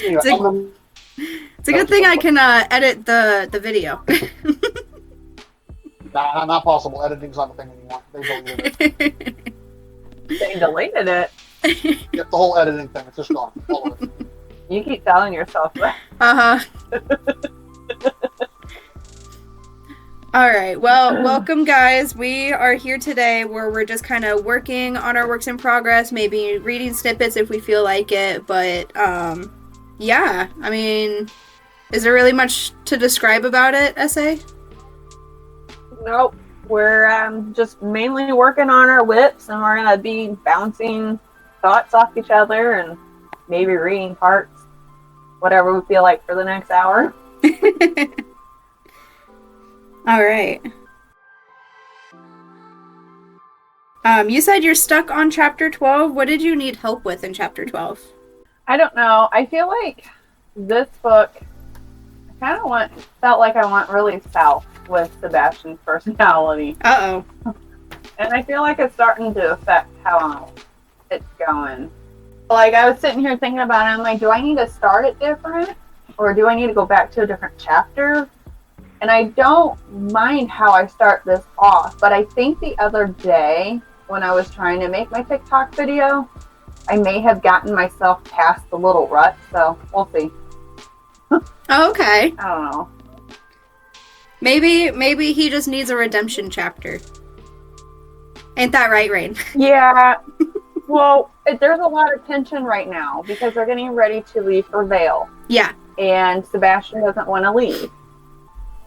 Anyway, it's a good thing I can edit the video. Nah, not possible. Editing's not a thing anymore. They deleted it. They deleted it. Yep, the whole editing thing. It's just gone. All of it. You keep telling yourself that. All right. Well, welcome, guys. We are here today where we're just kind of working on our works in progress, maybe reading snippets if we feel like it. But, yeah. I mean, is there really much to describe about it, Essay? Nope. We're just mainly working on our whips, and we're going to be bouncing thoughts off each other and maybe reading parts, whatever we feel like for the next hour. All right. You said you're stuck on chapter 12. What did you need help with in chapter 12? I don't know. I feel like this book, I kind of felt like I went really south with Sebastian's personality. Uh-oh. And I feel like it's starting to affect how it's going. Like, I was sitting here thinking about it, I'm like, do I need to start it different? Or do I need to go back to a different chapter? And I don't mind how I start this off, but I think the other day when I was trying to make my TikTok video, I may have gotten myself past the little rut, so we'll see. Oh, okay. I don't know. Maybe he just needs a redemption chapter. Ain't that right, Rain? Yeah. Well, there's a lot of tension right now because they're getting ready to leave for Vale. Yeah. And Sebastian doesn't want to leave.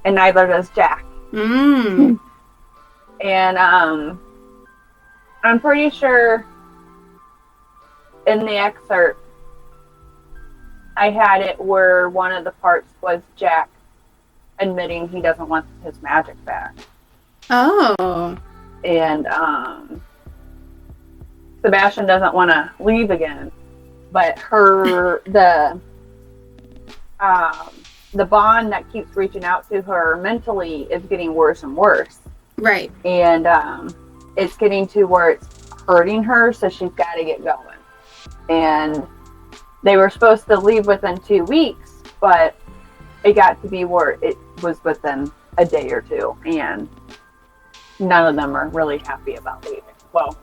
And neither does Jack. Mm. And I'm pretty sure in the excerpt I had it where one of the parts was Jack admitting he doesn't want his magic back. Oh. And Sebastian doesn't want to leave again. But the bond that keeps reaching out to her mentally is getting worse and worse. Right. And it's getting to where it's hurting her, so she's got to get going. And they were supposed to leave within 2 weeks, but it got to be where it was within a day or two, and none of them are really happy about leaving. Well,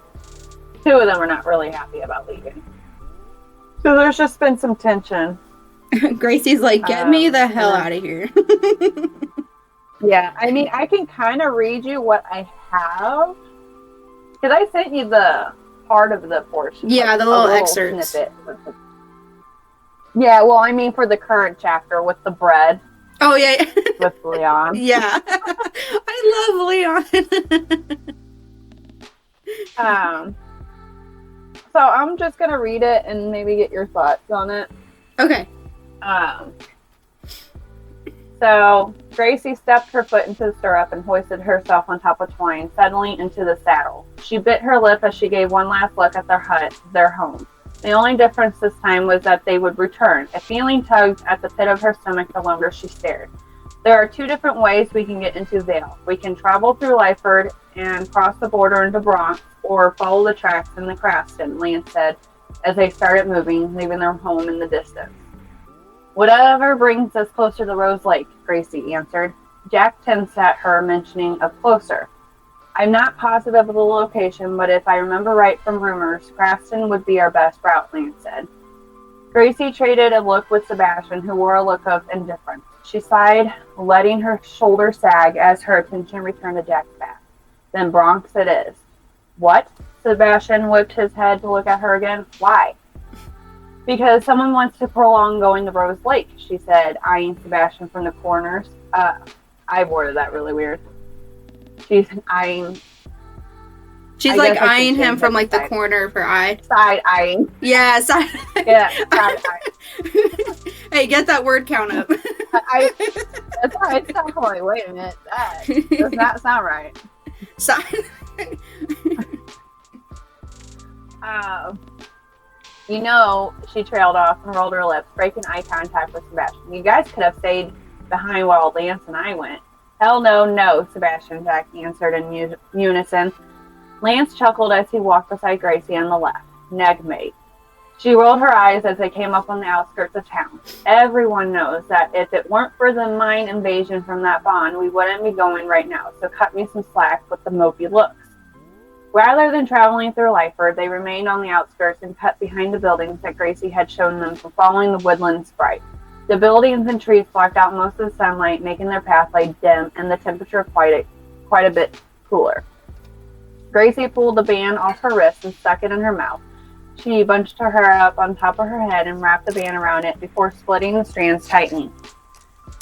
2 of them are not really happy about leaving. So there's just been some tension. Gracie's like, get me the hell out of here. Yeah, I mean, I can kind of read you what I have. Because I sent you the part of the portion. Yeah, like the little excerpts. Snippet. Yeah, well, I mean, for the current chapter with the bread. Oh, yeah. With Leon. Yeah. I love Leon. So I'm just going to read it and maybe get your thoughts on it. Okay. So Gracie stepped her foot into the stirrup and hoisted herself on top of Twine, suddenly into the saddle. She bit her lip as she gave one last look at their hut, their home. The only difference this time was that they would return. A feeling tugged at the pit of her stomach the longer she stared. There are 2 different ways we can get into Vale. We can travel through Lyford and cross the border into Bronx, or follow the tracks in the Craftston, Lance said, as they started moving, leaving their home in the distance. Whatever brings us closer to Rose Lake, Gracie answered. Jack tensed at her mentioning of closer. I'm not positive of the location, but if I remember right from rumors, Craftston would be our best route, Lance said. Gracie traded a look with Sebastian, who wore a look of indifference. She sighed, letting her shoulders sag as her attention returned to Jack's back. Then Bronx it is. What? Sebastian whipped his head to look at her again. Why? Because someone wants to prolong going to Rose Lake, she said, eyeing Sebastian from the corners. I worded that really weird. She's eyeing... She's like eyeing him from like the corner of her eye. Side eyeing. Yeah, side. Yeah, side eyeing. Hey, get that word count up. That's why it sounds like, wait a minute, that does not sound right. Side. You know, she trailed off and rolled her lips, breaking eye contact with Sebastian. You guys could have stayed behind while Lance and I went. Hell no, Sebastian and Jack answered in unison. Lance chuckled as he walked beside Gracie on the left. Negmate. She rolled her eyes as they came up on the outskirts of town. Everyone knows that if it weren't for the mine invasion from that bond, we wouldn't be going right now, so cut me some slack with the mopey looks. Rather than traveling through Lyford, they remained on the outskirts and cut behind the buildings that Gracie had shown them from following the woodland sprite. The buildings and trees blocked out most of the sunlight, making their pathway dim and the temperature quite a bit cooler. Gracie pulled the band off her wrist and stuck it in her mouth. She bunched her hair up on top of her head and wrapped the band around it before splitting the strands tightly.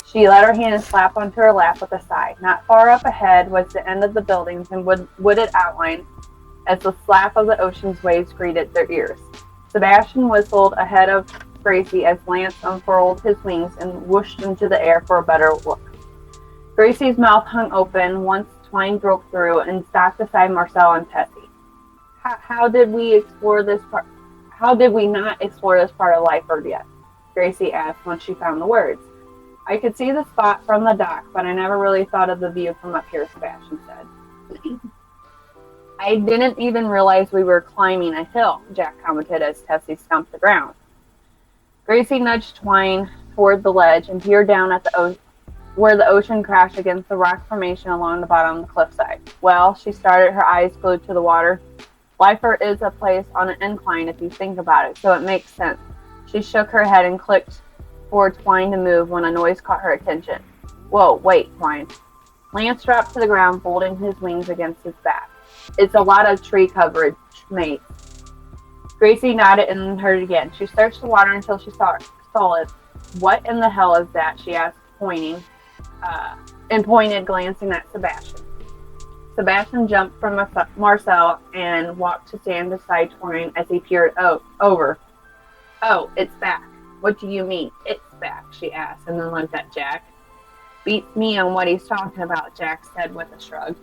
She let her hand slap onto her lap with a sigh. Not far up ahead was the end of the buildings and wooded outline as the slap of the ocean's waves greeted their ears. Sebastian whistled ahead of Gracie as Lance unfurled his wings and whooshed into the air for a better look. Gracie's mouth hung open once Twine broke through and stopped beside Marcel and Tessie. How did we not explore this part of Lyford yet? Gracie asked once she found the words. I could see the spot from the dock, but I never really thought of the view from up here, Sebastian said. I didn't even realize we were climbing a hill, Jack commented as Tessie stumped the ground. Gracie nudged Twine toward the ledge and peered down at where the ocean crashed against the rock formation along the bottom of the cliffside. Well, she started, her eyes glued to the water. Lyford is a place on an incline if you think about it, so it makes sense. She shook her head and clicked for Twine to move when a noise caught her attention. Whoa, wait, Twine. Lance dropped to the ground, folding his wings against his back. It's a lot of tree coverage, mate. Gracie nodded and heard it again. She searched the water until she saw it. What in the hell is that? She asked, pointed, glancing at Sebastian. Sebastian jumped from Marcel and walked to stand beside Twine as he peered over. Oh, it's back. What do you mean, it's back? She asked, and then looked at Jack. Beats me on what he's talking about, Jack said with a shrug.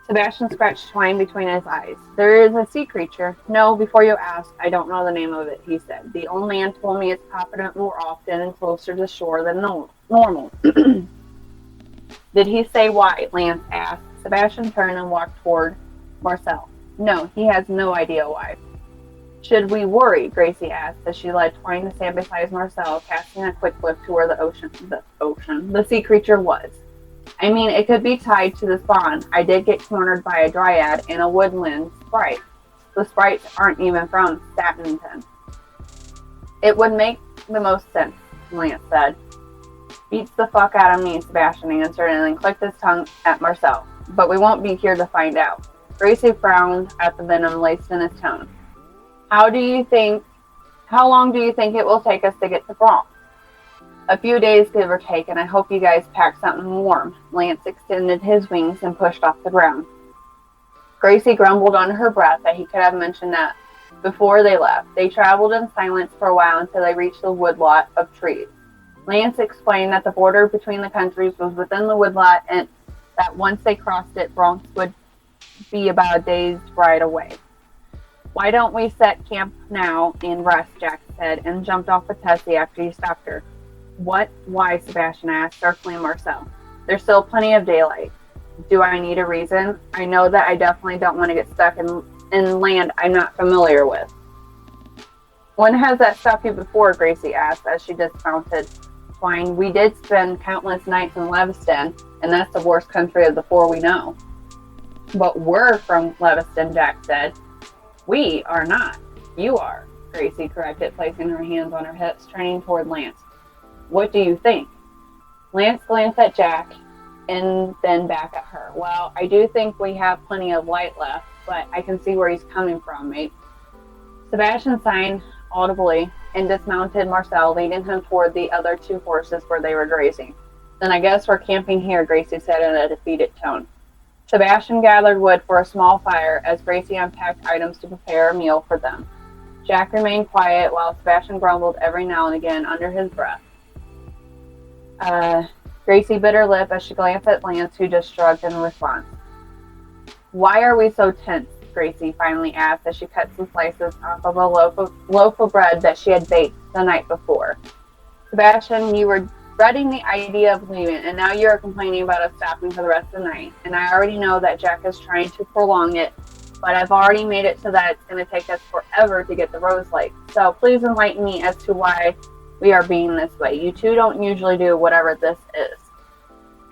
Sebastian scratched Twine between his eyes. There is a sea creature. No, before you ask, I don't know the name of it, he said. The old man told me it's popping up more often and closer to shore than normal. Did he say why? Lance asked. Sebastian turned and walked toward Marcel. No, he has no idea why. Should we worry? Gracie asked as she led Twine to stand beside Marcel, casting a quick look to where the sea creature was. I mean, it could be tied to this bond. I did get cornered by a dryad and a woodland sprite. The sprites aren't even from Statenton. It would make the most sense, Lance said. Beats the fuck out of me, Sebastian answered, and then clicked his tongue at Marcel. But we won't be here to find out. Gracie frowned at the venom laced in his tone. How long do you think it will take us to get to Bronx? A few days, give or take, and I hope you guys pack something warm. Lance extended his wings and pushed off the ground. Gracie grumbled under her breath that he could have mentioned that before they left. They traveled in silence for a while until they reached the woodlot of trees. Lance explained that the border between the countries was within the woodlot and that once they crossed it, Bronx would be about a day's ride away. Why don't we set camp now and rest, Jack said, and jumped off with Tessie after he stopped her. What? Why? Sebastian asked, circling Marcel. There's still plenty of daylight. Do I need a reason? I know that I definitely don't want to get stuck in land I'm not familiar with. When has that stopped you before? Gracie asked as she dismounted Twine. We did spend countless nights in Lewiston, and that's the worst country of the four we know. But we're from Lewiston, Jack said. We are not. You are, Gracie corrected, placing her hands on her hips, turning toward Lance. What do you think? Lance glanced at Jack and then back at her. Well, I do think we have plenty of light left, but I can see where he's coming from, mate. Sebastian sighed audibly and dismounted Marcel, leading him toward the other two horses where they were grazing. Then I guess we're camping here, Gracie said in a defeated tone. Sebastian gathered wood for a small fire as Gracie unpacked items to prepare a meal for them. Jack remained quiet while Sebastian grumbled every now and again under his breath. Gracie bit her lip as she glanced at Lance, who just shrugged in response. Why are we so tense? Gracie finally asked as she cut some slices off of a loaf of bread that she had baked the night before. Sebastian, you were dreading the idea of leaving, and now you are complaining about us stopping for the rest of the night. And I already know that Jack is trying to prolong it but I've already made it so that it's going to take us forever to get to Rose Lake. So please enlighten me as to why we are being this way. You two don't usually do whatever this is.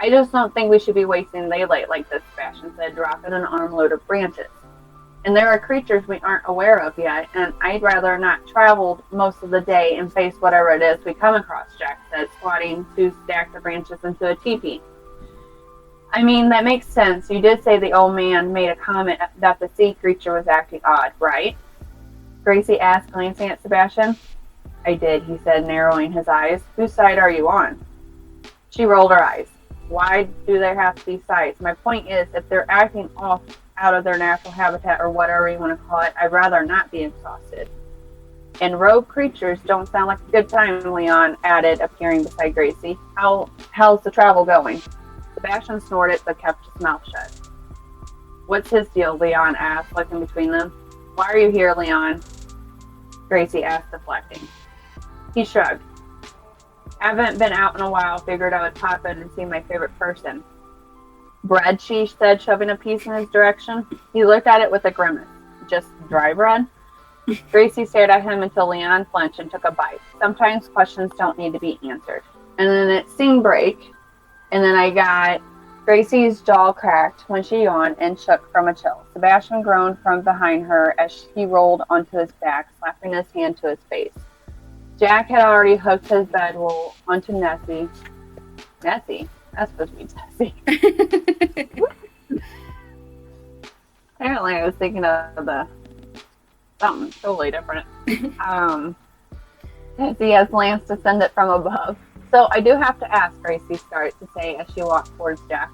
I just don't think we should be wasting daylight like this, Sebastian said, dropping an armload of branches. And there are creatures we aren't aware of yet, and I'd rather not travel most of the day and face whatever it is we come across, Jack said, squatting to stack the branches into a teepee. I mean, that makes sense. You did say the old man made a comment that the sea creature was acting odd, right? Gracie asked, glancing at Sebastian. I did, he said, narrowing his eyes. Whose side are you on? She rolled her eyes. Why do there have to be sides? My point is, if they're acting off out of their natural habitat or whatever you want to call it, I'd rather not be exhausted. And rogue creatures don't sound like a good time, Leon added, appearing beside Gracie. How's the travel going? Sebastian snorted but kept his mouth shut. What's his deal? Leon asked, looking between them. Why are you here, Leon? Gracie asked, deflecting. He shrugged. Haven't been out in a while. Figured I would pop in and see my favorite person. Bread, she said, shoving a piece in his direction. He looked at it with a grimace. Just dry bread? Gracie stared at him until Leon flinched and took a bite. Sometimes questions don't need to be answered. And then it seemed break. And then I got Gracie's jaw cracked when she yawned and shook from a chill. Sebastian groaned from behind her as he rolled onto his back, slapping his hand to his face. Jack had already hooked his bedroll onto Nessie. Nessie? That's supposed to be Tessie. Apparently I was thinking of something totally different. Tessie as Lance descended from above. So I do have to ask, Gracie started to say as she walked towards Jack.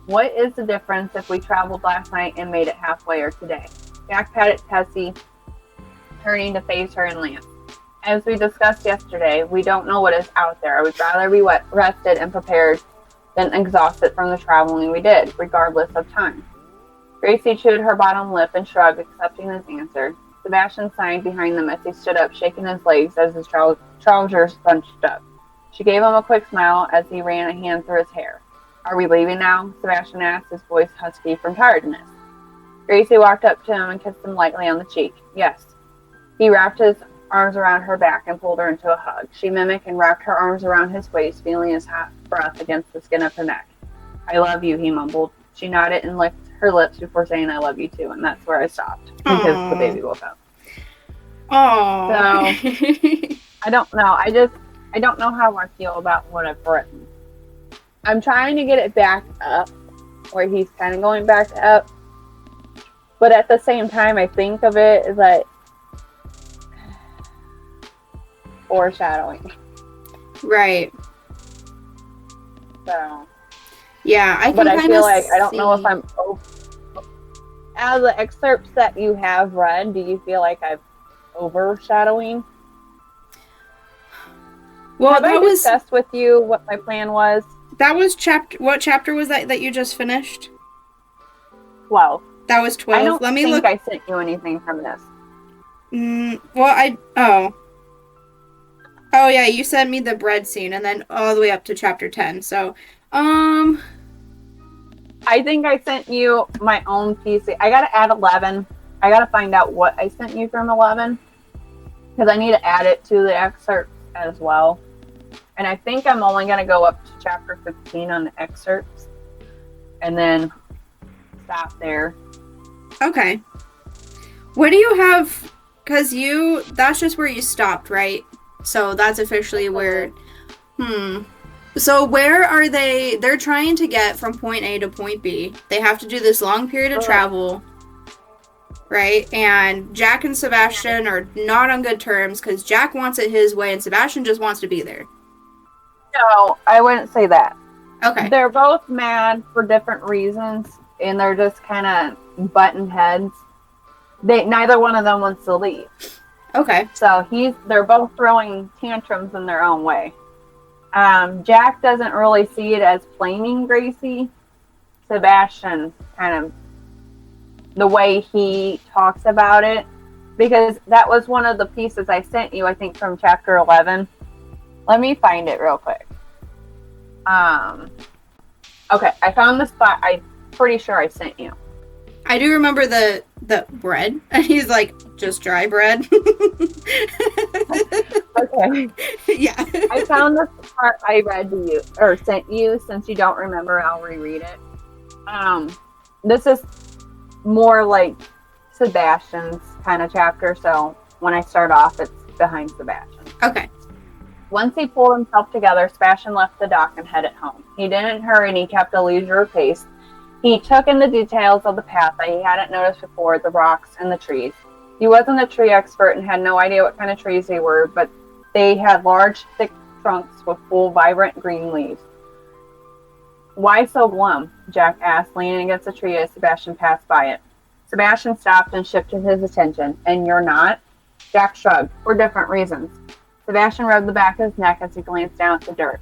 What is the difference if we traveled last night and made it halfway or today? Jack patted Tessie, turning to face her and Lance. As we discussed yesterday, we don't know what is out there. I would rather be rested and prepared than exhausted from the traveling we did, regardless of time. Gracie chewed her bottom lip and shrugged, accepting his answer. Sebastian sighed behind them as he stood up, shaking his legs as his trousers bunched up. She gave him a quick smile as he ran a hand through his hair. Are we leaving now? Sebastian asked, his voice husky from tiredness. Gracie walked up to him and kissed him lightly on the cheek. Yes. He wrapped his arms around her back and pulled her into a hug. She mimicked and wrapped her arms around his waist, feeling his hot breath against the skin of her neck. I love you, he mumbled. She nodded and licked her lips before saying I love you too, and that's where I stopped because the baby woke up. Aww. So I don't know. I don't know how I feel about what I've written. I'm trying to get it back up, where he's kind of going back up, but at the same time, I think of it as like foreshadowing. Right. So. Yeah, I can but I feel like I don't know if I'm. Out of the excerpts that you have read, do you feel like I'm overshadowing? Well, have that I was discussed with you what my plan was? That was chapter. What chapter was that you just finished? 12. That was 12. I don't Let me think look. I sent you anything from this. Oh yeah, you sent me the bread scene, and then all the way up to chapter 10. So, I think I sent you my own piece. I gotta add 11. I gotta find out what I sent you from 11, because I need to add it to the excerpt as well. And I think I'm only gonna go up to chapter 15 on the excerpts, and then stop there. Okay. What do you have? Because that's just where you stopped, right? So that's officially where. So where are they? They're trying to get from point A to point B. They have to do this long period of travel, right? And Jack and Sebastian are not on good terms because Jack wants it his way and Sebastian just wants to be there. No, I wouldn't say that. Okay. They're both mad for different reasons, and they're just kind of butting heads. Neither one of them wants to leave. Okay. So they're both throwing tantrums in their own way. Jack doesn't really see it as blaming Gracie. Sebastian kind of the way he talks about it, because that was one of the pieces I sent you, I think, from chapter 11. Let me find it real quick. Okay, I found the spot. I'm pretty sure I sent you. I do remember the bread? And he's like, just dry bread. Okay. Yeah. I found this part I read to you, or sent you, since you don't remember, I'll reread it. This is more like Sebastian's kind of chapter, so when I start off, it's behind Sebastian. Okay. Once he pulled himself together, Sebastian left the dock and headed home. He didn't hurry and he kept a leisurely pace. He took in the details of the path that he hadn't noticed before, the rocks and the trees. He wasn't a tree expert and had no idea what kind of trees they were, but they had large, thick trunks with full, vibrant green leaves. Why so glum? Jack asked, leaning against a tree as Sebastian passed by it. Sebastian stopped and shifted his attention. And you're not? Jack shrugged. For different reasons. Sebastian rubbed the back of his neck as he glanced down at the dirt.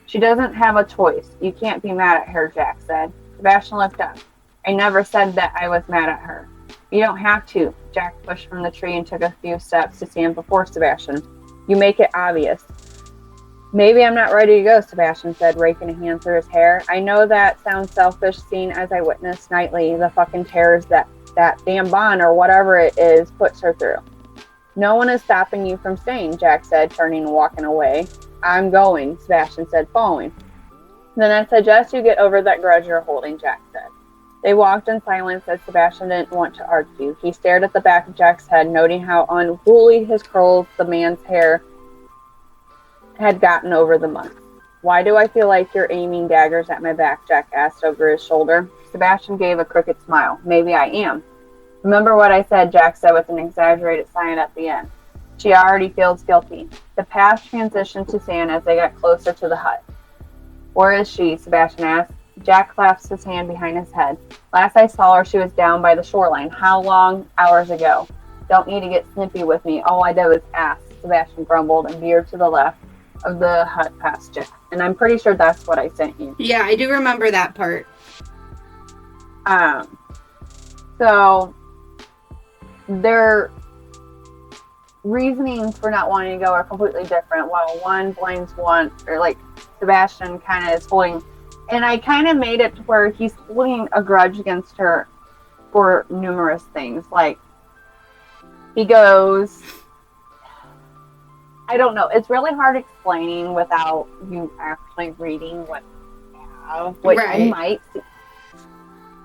She doesn't have a choice. You can't be mad at her, Jack said. Sebastian looked up. I never said that I was mad at her. You don't have to. Jack pushed from the tree and took a few steps to stand before Sebastian. You make it obvious. Maybe I'm not ready to go, Sebastian said, raking a hand through his hair. I know that sounds selfish, seeing as I witness nightly the fucking terrors that damn bond or whatever it is puts her through. No one is stopping you from staying, Jack said, turning and walking away. I'm going, Sebastian said, following. Then I suggest you get over that grudge you're holding, Jack said. They walked in silence as Sebastian didn't want to argue. He stared at the back of Jack's head, noting how unruly his curls, the man's hair, had gotten over the months. Why do I feel like you're aiming daggers at my back? Jack asked over his shoulder. Sebastian gave a crooked smile. Maybe I am. Remember what I said, Jack said with an exaggerated sign at the end. She already feels guilty. The path transitioned to sand as they got closer to the hut. Where is she? Sebastian asked. Jack clasped his hand behind his head. Last I saw her, she was down by the shoreline. How long? Hours ago. Don't need to get snippy with me. All I did was ask, Sebastian grumbled and veered to the left of the hut past Jack. And I'm pretty sure that's what I sent you. Yeah, I do remember that part. So their reasoning for not wanting to go are completely different. While one blames one, or like Sebastian kind of is holding, and I kind of made it to where he's holding a grudge against her for numerous things. Like he goes, I don't know. It's really hard explaining without you actually reading what you have. Which right.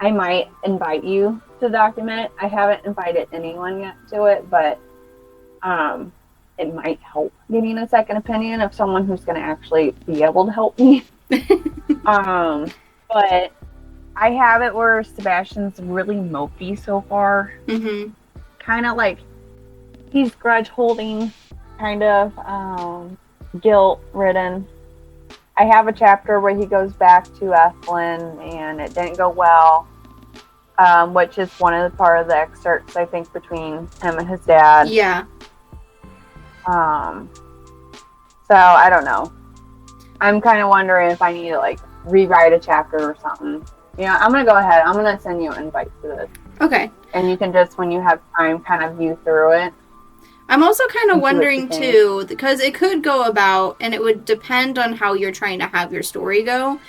I might invite you to document it. I haven't invited anyone yet to it, but it might help getting a second opinion of someone who's going to actually be able to help me. But I have it where Sebastian's really mopey so far. Mm-hmm. Kind of like he's grudge holding, kind of guilt-ridden. I have a chapter where he goes back to Flynn and it didn't go well, which is one of the part of the excerpts, I think, between him and his dad. Yeah. So I don't know. I'm kind of wondering if I need to like rewrite a chapter or something. You know, I'm gonna go ahead. I'm gonna send you an invite to this. Okay. And you can just, when you have time, kind of view through it. I'm also kind of wondering too, because it could go about, and it would depend on how you're trying to have your story go.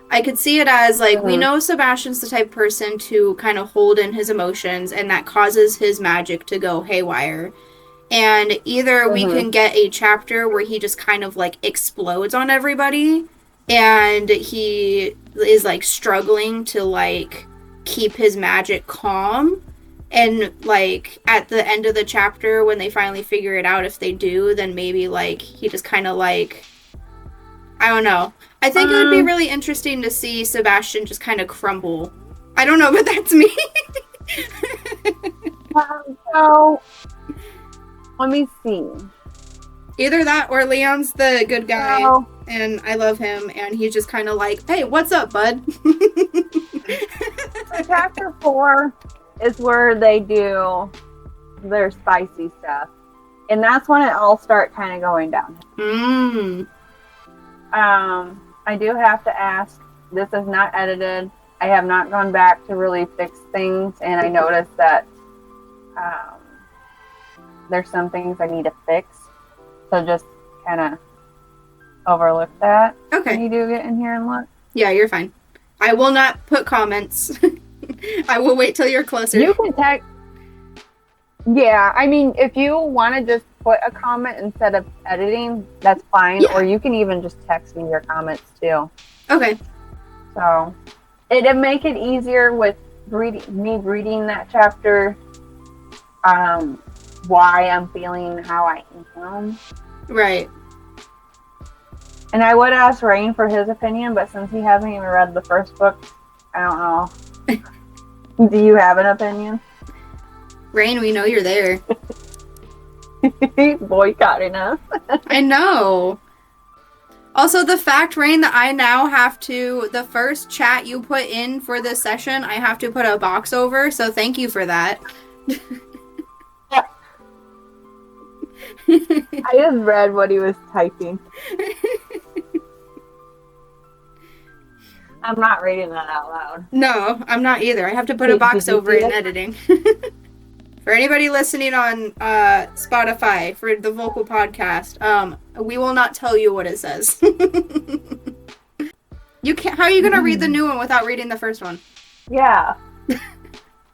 I could see it as like, we know Sebastian's the type of person to kind of hold in his emotions, and that causes his magic to go haywire. And either we can get a chapter where he just kind of like explodes on everybody, and he is like struggling to like keep his magic calm. And like at the end of the chapter, when they finally figure it out, if they do, then maybe like he just kind of like, I don't know. I think it would be really interesting to see Sebastian just kind of crumble. I don't know, but that's me. So let me see. Either that or Leon's the good guy, and I love him, and he's just kind of like, hey, what's up, bud? So chapter 4 is where they do their spicy stuff. And that's when it all starts kind of going down. I do have to ask, this is not edited. I have not gone back to really fix things, and I noticed that there's some things I need to fix. So just kind of overlook that. Okay. Can you do get in here and look? Yeah, you're fine. I will not put comments. I will wait till you're closer. You can text. Yeah, I mean, if you want to just put a comment instead of editing, that's fine. Yeah. Or you can even just text me your comments too. Okay. So it'd make it easier with me reading that chapter. Why I'm feeling how I am. Right. And I would ask Rain for his opinion, but since he hasn't even read the first book, I don't know. Do you have an opinion? Rain, we know you're there. He's boycotting us. I know. Also, the fact, Rain, that I now have to, the first chat you put in for this session, I have to put a box over, so thank you for that. I just read what he was typing. I'm not reading that out loud. No, I'm not either. I have to put a box over in editing. For anybody listening on Spotify for the Vocal Podcast, we will not tell you what it says. You can't. How are you gonna read the new one without reading the first one? Yeah.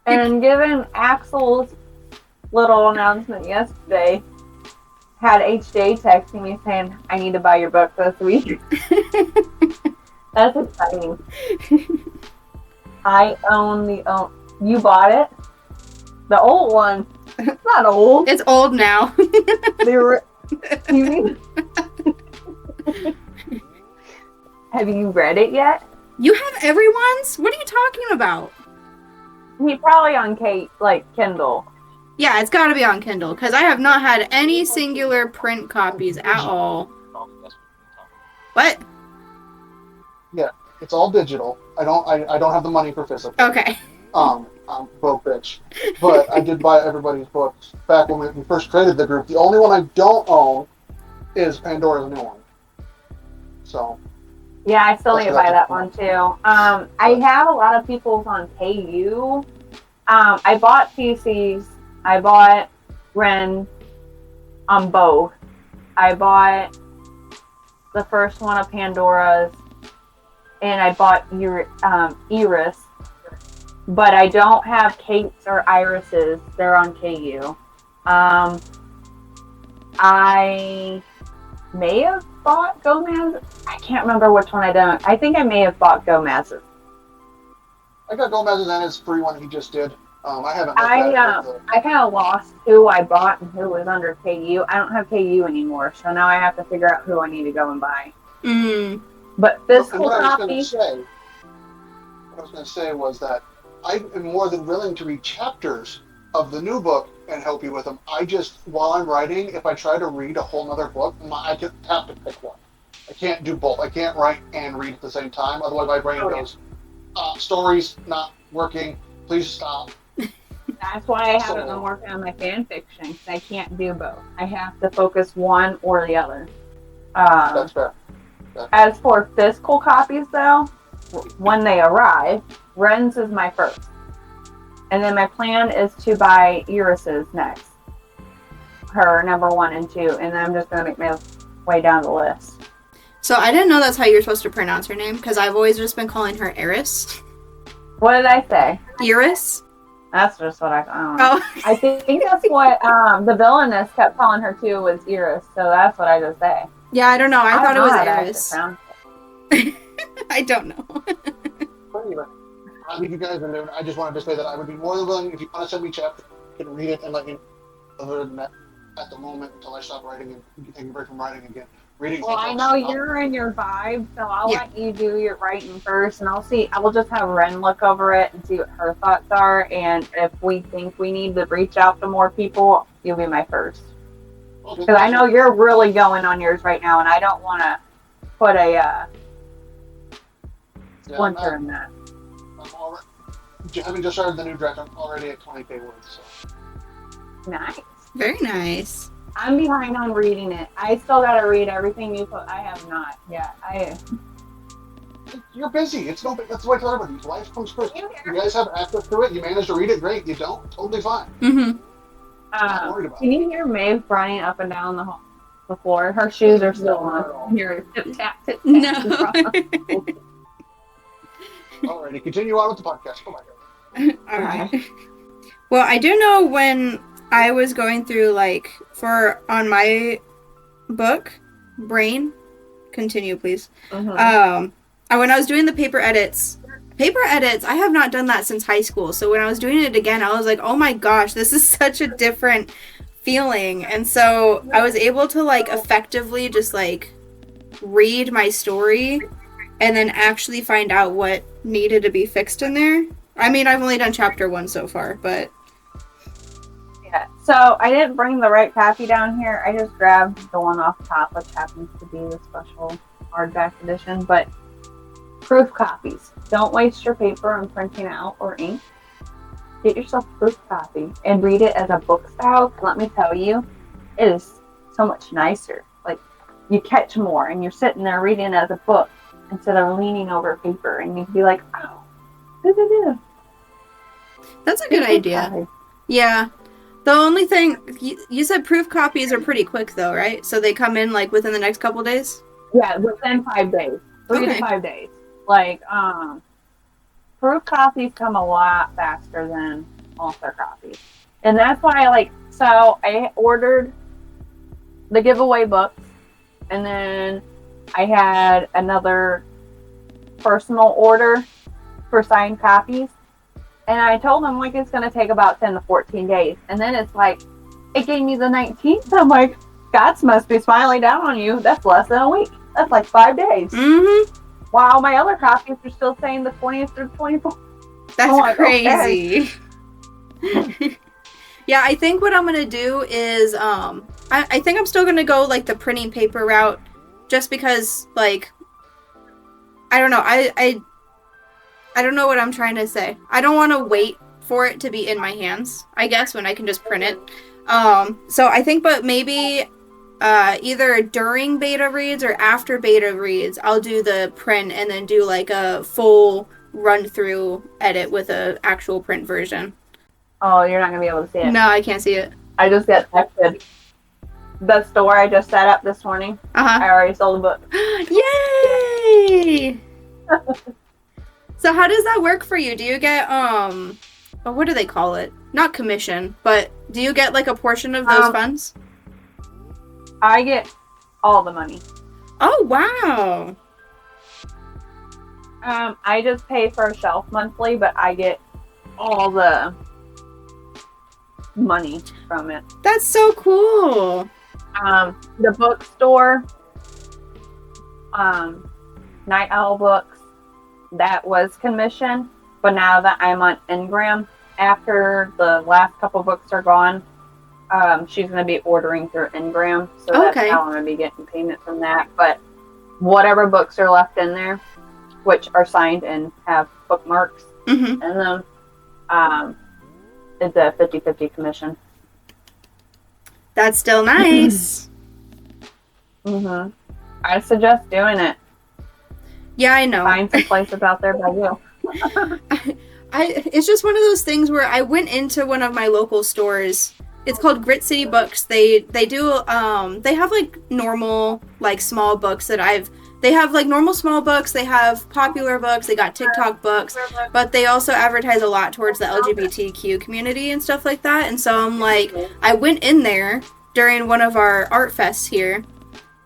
And given Axel's little announcement yesterday, had HJ texting me saying, I need to buy your book this week. That's exciting. I own you bought it? The old one. It's not old. It's old now. Have you read it yet? You have everyone's? What are you talking about? He probably on Kindle. Yeah, it's got to be on Kindle because I have not had any singular print copies at all. What? Yeah, it's all digital. I don't have the money for physical. Okay. I'm broke bitch. But I did buy everybody's books back when we first created the group. The only one I don't own is Pandora's New One. So. Yeah, I still need to buy that one too. I have a lot of people's on KU. I bought PCs. I bought Ren on both. I bought the first one of Pandora's, and I bought Iris. But I don't have Kate's or Iris's. They're on KU. I may have bought Gomez. I can't remember which one I done. I think I may have bought Gomez's. I got Gomez's and his free one he just did. I haven't. I kind of lost who I bought and who was under KU. I don't have KU anymore, so now I have to figure out who I need to go and buy. Mm. But physical what copy. What I was going to say was that I am more than willing to read chapters of the new book and help you with them. I just, while I'm writing, if I try to read a whole other book, I have to pick one. I can't do both. I can't write and read at the same time. Otherwise, my brain goes, stories not working. Please stop. That's why I haven't been working on my fan fiction, because I can't do both. I have to focus one or the other. That's fair. As for physical copies, though, when they arrive, Ren's is my first. And then my plan is to buy Iris's next. Her number 1 and 2. And then I'm just going to make my way down the list. So I didn't know that's how you're supposed to pronounce her name, because I've always just been calling her Iris. What did I say? Iris? That's just what I don't know. Oh. I think that's what the villainess kept calling her too, was Iris. So that's what I just say. Yeah, I don't know. I thought it was Iris. I don't know. Anyway, I think you guys are doing. I just wanted to say that I would be more than willing if you want to send me chapter, you can read it and let me. Other than that, at the moment, until I stop writing and take a break from writing again. Well, I know you're in your vibe, so I'll let you do your writing first, and I'll see. I will just have Ren look over it and see what her thoughts are, and if we think we need to reach out to more people, you'll be my first. Because I know you're really going on yours right now, and I don't want to put a splinter in that. Having just started the new draft, I'm already at 20k words. So. Nice. Very nice. I'm behind on reading it. I still got to read everything you put. I have not yet. You're busy. It's no. That's why I tell everybody. Life comes first. You guys have access to it. You manage to read it. Great. You don't. Totally fine. Mm-hmm. Not worried about can you hear Maeve running up and down the floor? Her shoes are still on. Here, tip tap, tip tap. No. Alrighty, continue on with the podcast. Oh my god. All right. Well, I do know when I was going through, like, on my book, Brain, continue, please. Mm-hmm. When I was doing the paper edits, I have not done that since high school. So when I was doing it again, I was like, oh my gosh, this is such a different feeling. And so I was able to, like, effectively just, like, read my story and then actually find out what needed to be fixed in there. I mean, I've only done chapter 1 so far, but... Yeah, so I didn't bring the right copy down here. I just grabbed the one off top, which happens to be the special hardback edition, but proof copies. Don't waste your paper on printing out or ink. Get yourself a proof copy and read it as a book style. Let me tell you, it is so much nicer. Like, you catch more and you're sitting there reading it as a book instead of leaning over paper, and you can be like, oh, that's a good idea. Yeah. The only thing, you said proof copies are pretty quick though, right? So they come in like within the next couple days? Yeah, within 5 days. 3 to 5 days. Like, proof copies come a lot faster than author copies. And that's why so I ordered the giveaway books, and then I had another personal order for signed copies. And I told them, like, it's going to take about 10 to 14 days. And then it's like, it gave me the 19th. I'm like, God must be smiling down on you. That's less than a week. That's like 5 days. Mm-hmm. While my other copies are still saying the 20th or 24th. That's like, crazy. Okay. Yeah, I think what I'm going to do is, I think I'm still going to go, like, the printing paper route. Just because, like, I don't know. I don't know what I'm trying to say. I don't want to wait for it to be in my hands, I guess, when I can just print it. So I think, but maybe either during beta reads or after beta reads, I'll do the print and then do like a full run-through edit with an actual print version. Oh, you're not going to be able to see it. No, I can't see it. I just got texted. The store I just set up this morning, I already sold a book. Yay! So how does that work for you? Do you get, what do they call it? Not commission, but do you get like a portion of those funds? I get all the money. Oh, wow. I just pay for a shelf monthly, but I get all the money from it. That's so cool. The bookstore, Night Owl Books, that was commission, but now that I'm on Ingram, after the last couple books are gone, she's going to be ordering through Ingram, so that's how I'm going to be getting payment from that. But whatever books are left in there, which are signed and have bookmarks in them, it's a 50-50 commission. That's still nice. I suggest doing it. Yeah, I know. Find some places out there by you. It's just one of those things where I went into one of my local stores. It's called Grit City Books. They do they have like normal like small books they have like normal small books, they have popular books, they got TikTok books, but they also advertise a lot towards the LGBTQ community and stuff like that. And so I'm like, I went in there during one of our art fests here,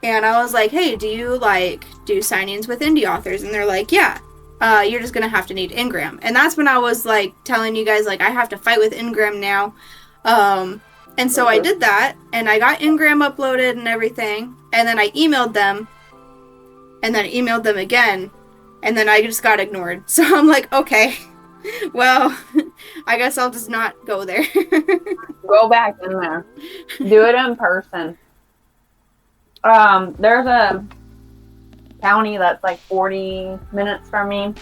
and I was like, hey, do you like do signings with indie authors? And they're like, yeah, you're just gonna have to need Ingram. And that's when I was like telling you guys like I have to fight with Ingram now. And so I did that, and I got Ingram uploaded and everything, and then I emailed them, and then I emailed them again, and then I just got ignored. So I'm like, okay, well, I guess I'll just not go there. Go back in there. Do it in person. There's a county that's like 40 minutes from me,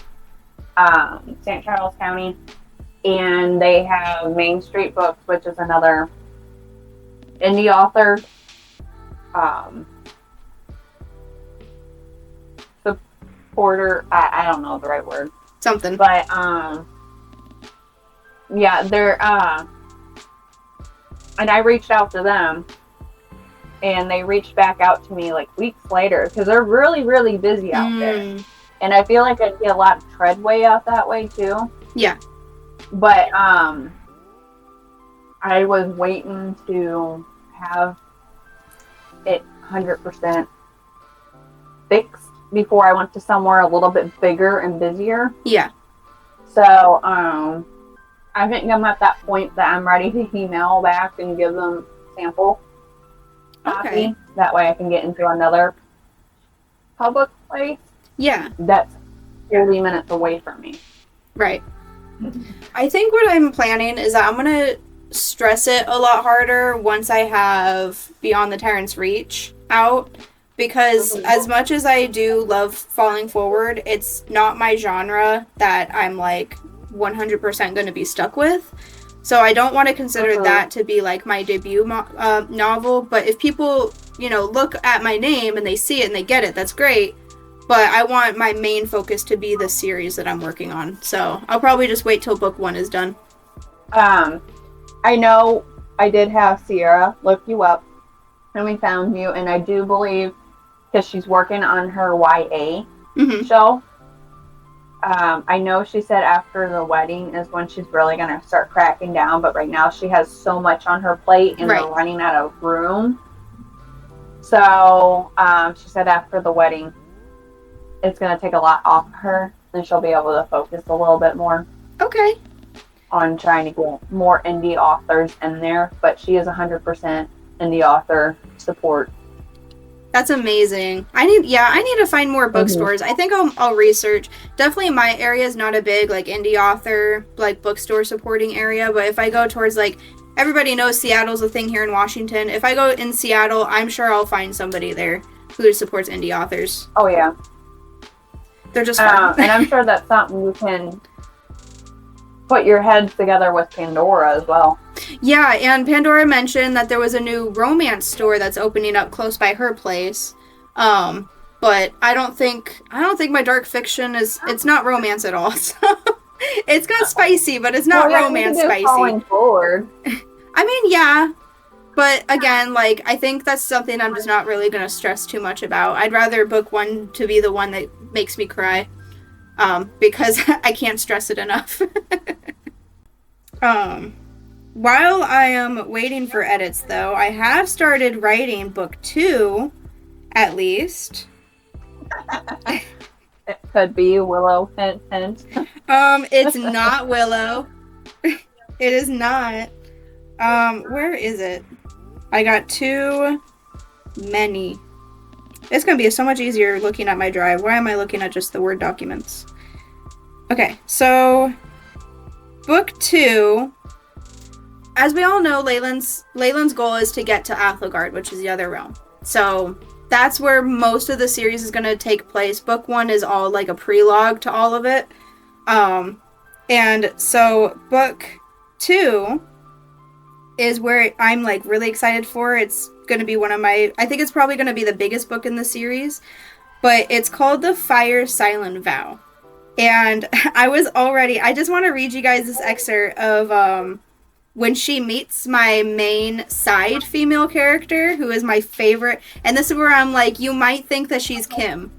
St. Charles County, and they have Main Street Books, which is another indie author supporter. I don't know the right word. Something. But yeah, they're and I reached out to them, and they reached back out to me like weeks later because they're really, really busy out there. And I feel like I get a lot of treadway out that way too. Yeah. But I was waiting to have it 100% fixed before I went to somewhere a little bit bigger and busier. Yeah. So, I think I'm at that point that I'm ready to email back and give them sample copy. Okay. That way I can get into another public place Yeah. that's 30 minutes away from me. Right. I think what I'm planning is that I'm going to stress it a lot harder once I have Beyond the Tyrant's Reach out. Because as much as I do love Falling Forward, it's not my genre that I'm like 100% going to be stuck with. So I don't want to consider that to be like my debut novel. But if people, look at my name and they see it and they get it, that's great. But I want my main focus to be the series that I'm working on. So I'll probably just wait till book 1 is done. I know I did have Sierra look you up and we found you. And I do believe, because she's working on her YA show. I know she said after the wedding is when she's really going to start cracking down, but right now she has so much on her plate and they're running out of room. So she said after the wedding, it's going to take a lot off her and she'll be able to focus a little bit more. Okay. On trying to get more indie authors in there, but she is 100% indie author support. That's amazing. I need to find more bookstores. I think I'll research. Definitely my area is not a big like indie author like bookstore supporting area, but if I go towards like everybody knows Seattle's a thing here in Washington. If I go in Seattle, I'm sure I'll find somebody there who supports indie authors. Oh yeah. They're just fun. And I'm sure that's something you can put your heads together with Pandora as well. Yeah, and Pandora mentioned that there was a new romance store that's opening up close by her place. But I don't think my dark fiction it's not romance at all. So it's got spicy, but it's not romance spicy. Falling Forward. I mean, yeah. But again, like I think that's something I'm just not really going to stress too much about. I'd rather book 1 to be the one that makes me cry. Because I can't stress it enough. While I am waiting for edits, though, I have started writing book 2, at least. It could be Willow, hint, hint. It's not Willow. It is not. Where is it? I got too many. It's going to be so much easier looking at my drive. Why am I looking at just the Word documents? Okay, so book 2. As we all know, Leyland's goal is to get to Athelgard, which is the other realm. So that's where most of the series is going to take place. Book 1 is all like a prelogue to all of it. And so book 2 is where I'm like really excited for. It's going to be I think it's probably going to be the biggest book in the series, but it's called The Fire Silent Vow. And I just want to read you guys this excerpt of when she meets my main side female character, who is my favorite. And this is where I'm like, you might think that she's Kim.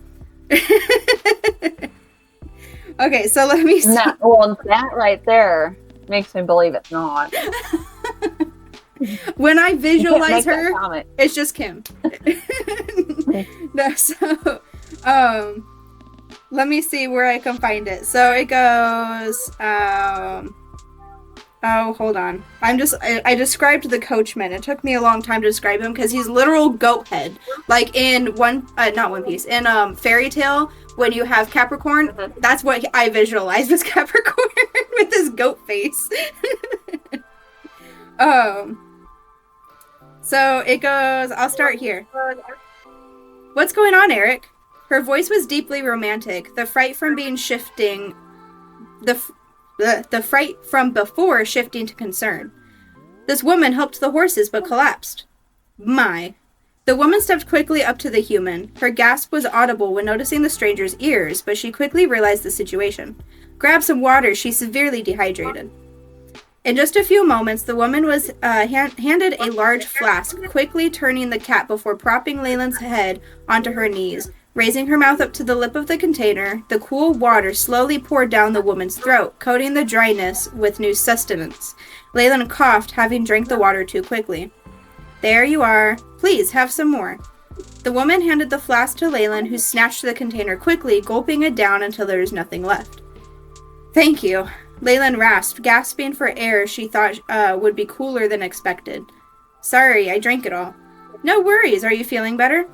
Okay, so let me see. Well, that right there makes me believe it's not. When I visualize her, it's just Kim. No, so, let me see where I can find it. So it goes, oh, hold on. I described the coachman. It took me a long time to describe him because he's literal goat head. Like in not One Piece, in Fairy Tail, when you have Capricorn, that's what I visualized was Capricorn with his goat face. So it goes, I'll start here. What's going on, Eric? Her voice was deeply romantic. The fright from being shifting, the fright from before shifting to concern. This woman helped the horses but collapsed. My. The woman stepped quickly up to the human. Her gasp was audible when noticing the stranger's ears, but she quickly realized the situation. Grab some water, she's severely dehydrated. In just a few moments, the woman was handed a large flask, quickly turning the cap before propping Leyland's head onto her knees. Raising her mouth up to the lip of the container, the cool water slowly poured down the woman's throat, coating the dryness with new sustenance. Leyland coughed, having drank the water too quickly. There you are. Please, have some more. The woman handed the flask to Leyland, who snatched the container quickly, gulping it down until there was nothing left. Thank you. Leyland rasped, gasping for air she thought would be cooler than expected. Sorry, I drank it all. No worries. Are you feeling better?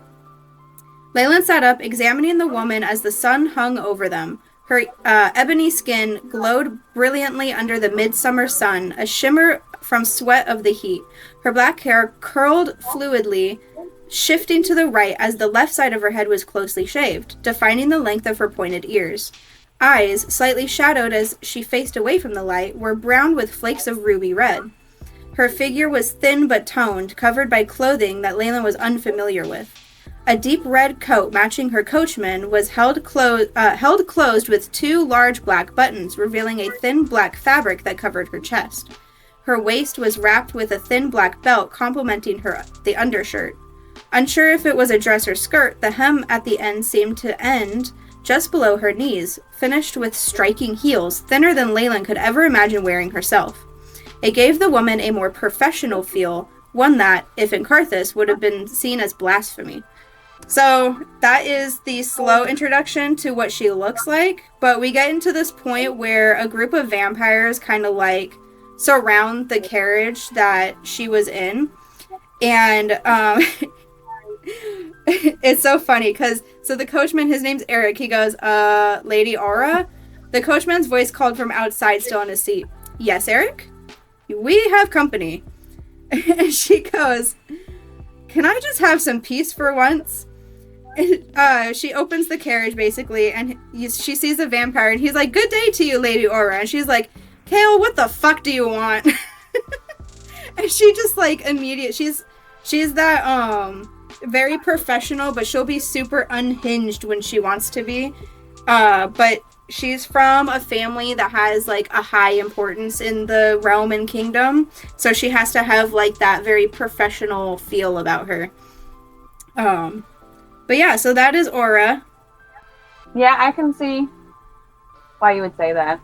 Leyland sat up, examining the woman as the sun hung over them. Her ebony skin glowed brilliantly under the midsummer sun, a shimmer from sweat of the heat. Her black hair curled fluidly, shifting to the right as the left side of her head was closely shaved, defining the length of her pointed ears. Eyes, slightly shadowed as she faced away from the light, were browned with flakes of ruby red. Her figure was thin but toned, covered by clothing that Leyland was unfamiliar with. A deep red coat matching her coachman was held closed with two large black buttons, revealing a thin black fabric that covered her chest. Her waist was wrapped with a thin black belt complementing the undershirt. Unsure if it was a dress or skirt, the hem at the end seemed to end just below her knees, finished with striking heels, thinner than Leyland could ever imagine wearing herself. It gave the woman a more professional feel, one that, if in Carthus, would have been seen as blasphemy. So that is the slow introduction to what she looks like, but we get into this point where a group of vampires kind of like surround the carriage that she was in, and it's so funny because the coachman, his name's Eric, he goes, Lady Aura? The coachman's voice called from outside, still in his seat. Yes, Eric? We have company. And she goes, can I just have some peace for once? She opens the carriage, basically, and she sees a vampire, and he's like, good day to you, Lady Aura. And she's like, Kale, what the fuck do you want? And she just, like, she's that, very professional, but she'll be super unhinged when she wants to be. But she's from a family that has, like, a high importance in the realm and kingdom, so she has to have, like, that very professional feel about her. But yeah, so that is Aura. Yeah, I can see why you would say that.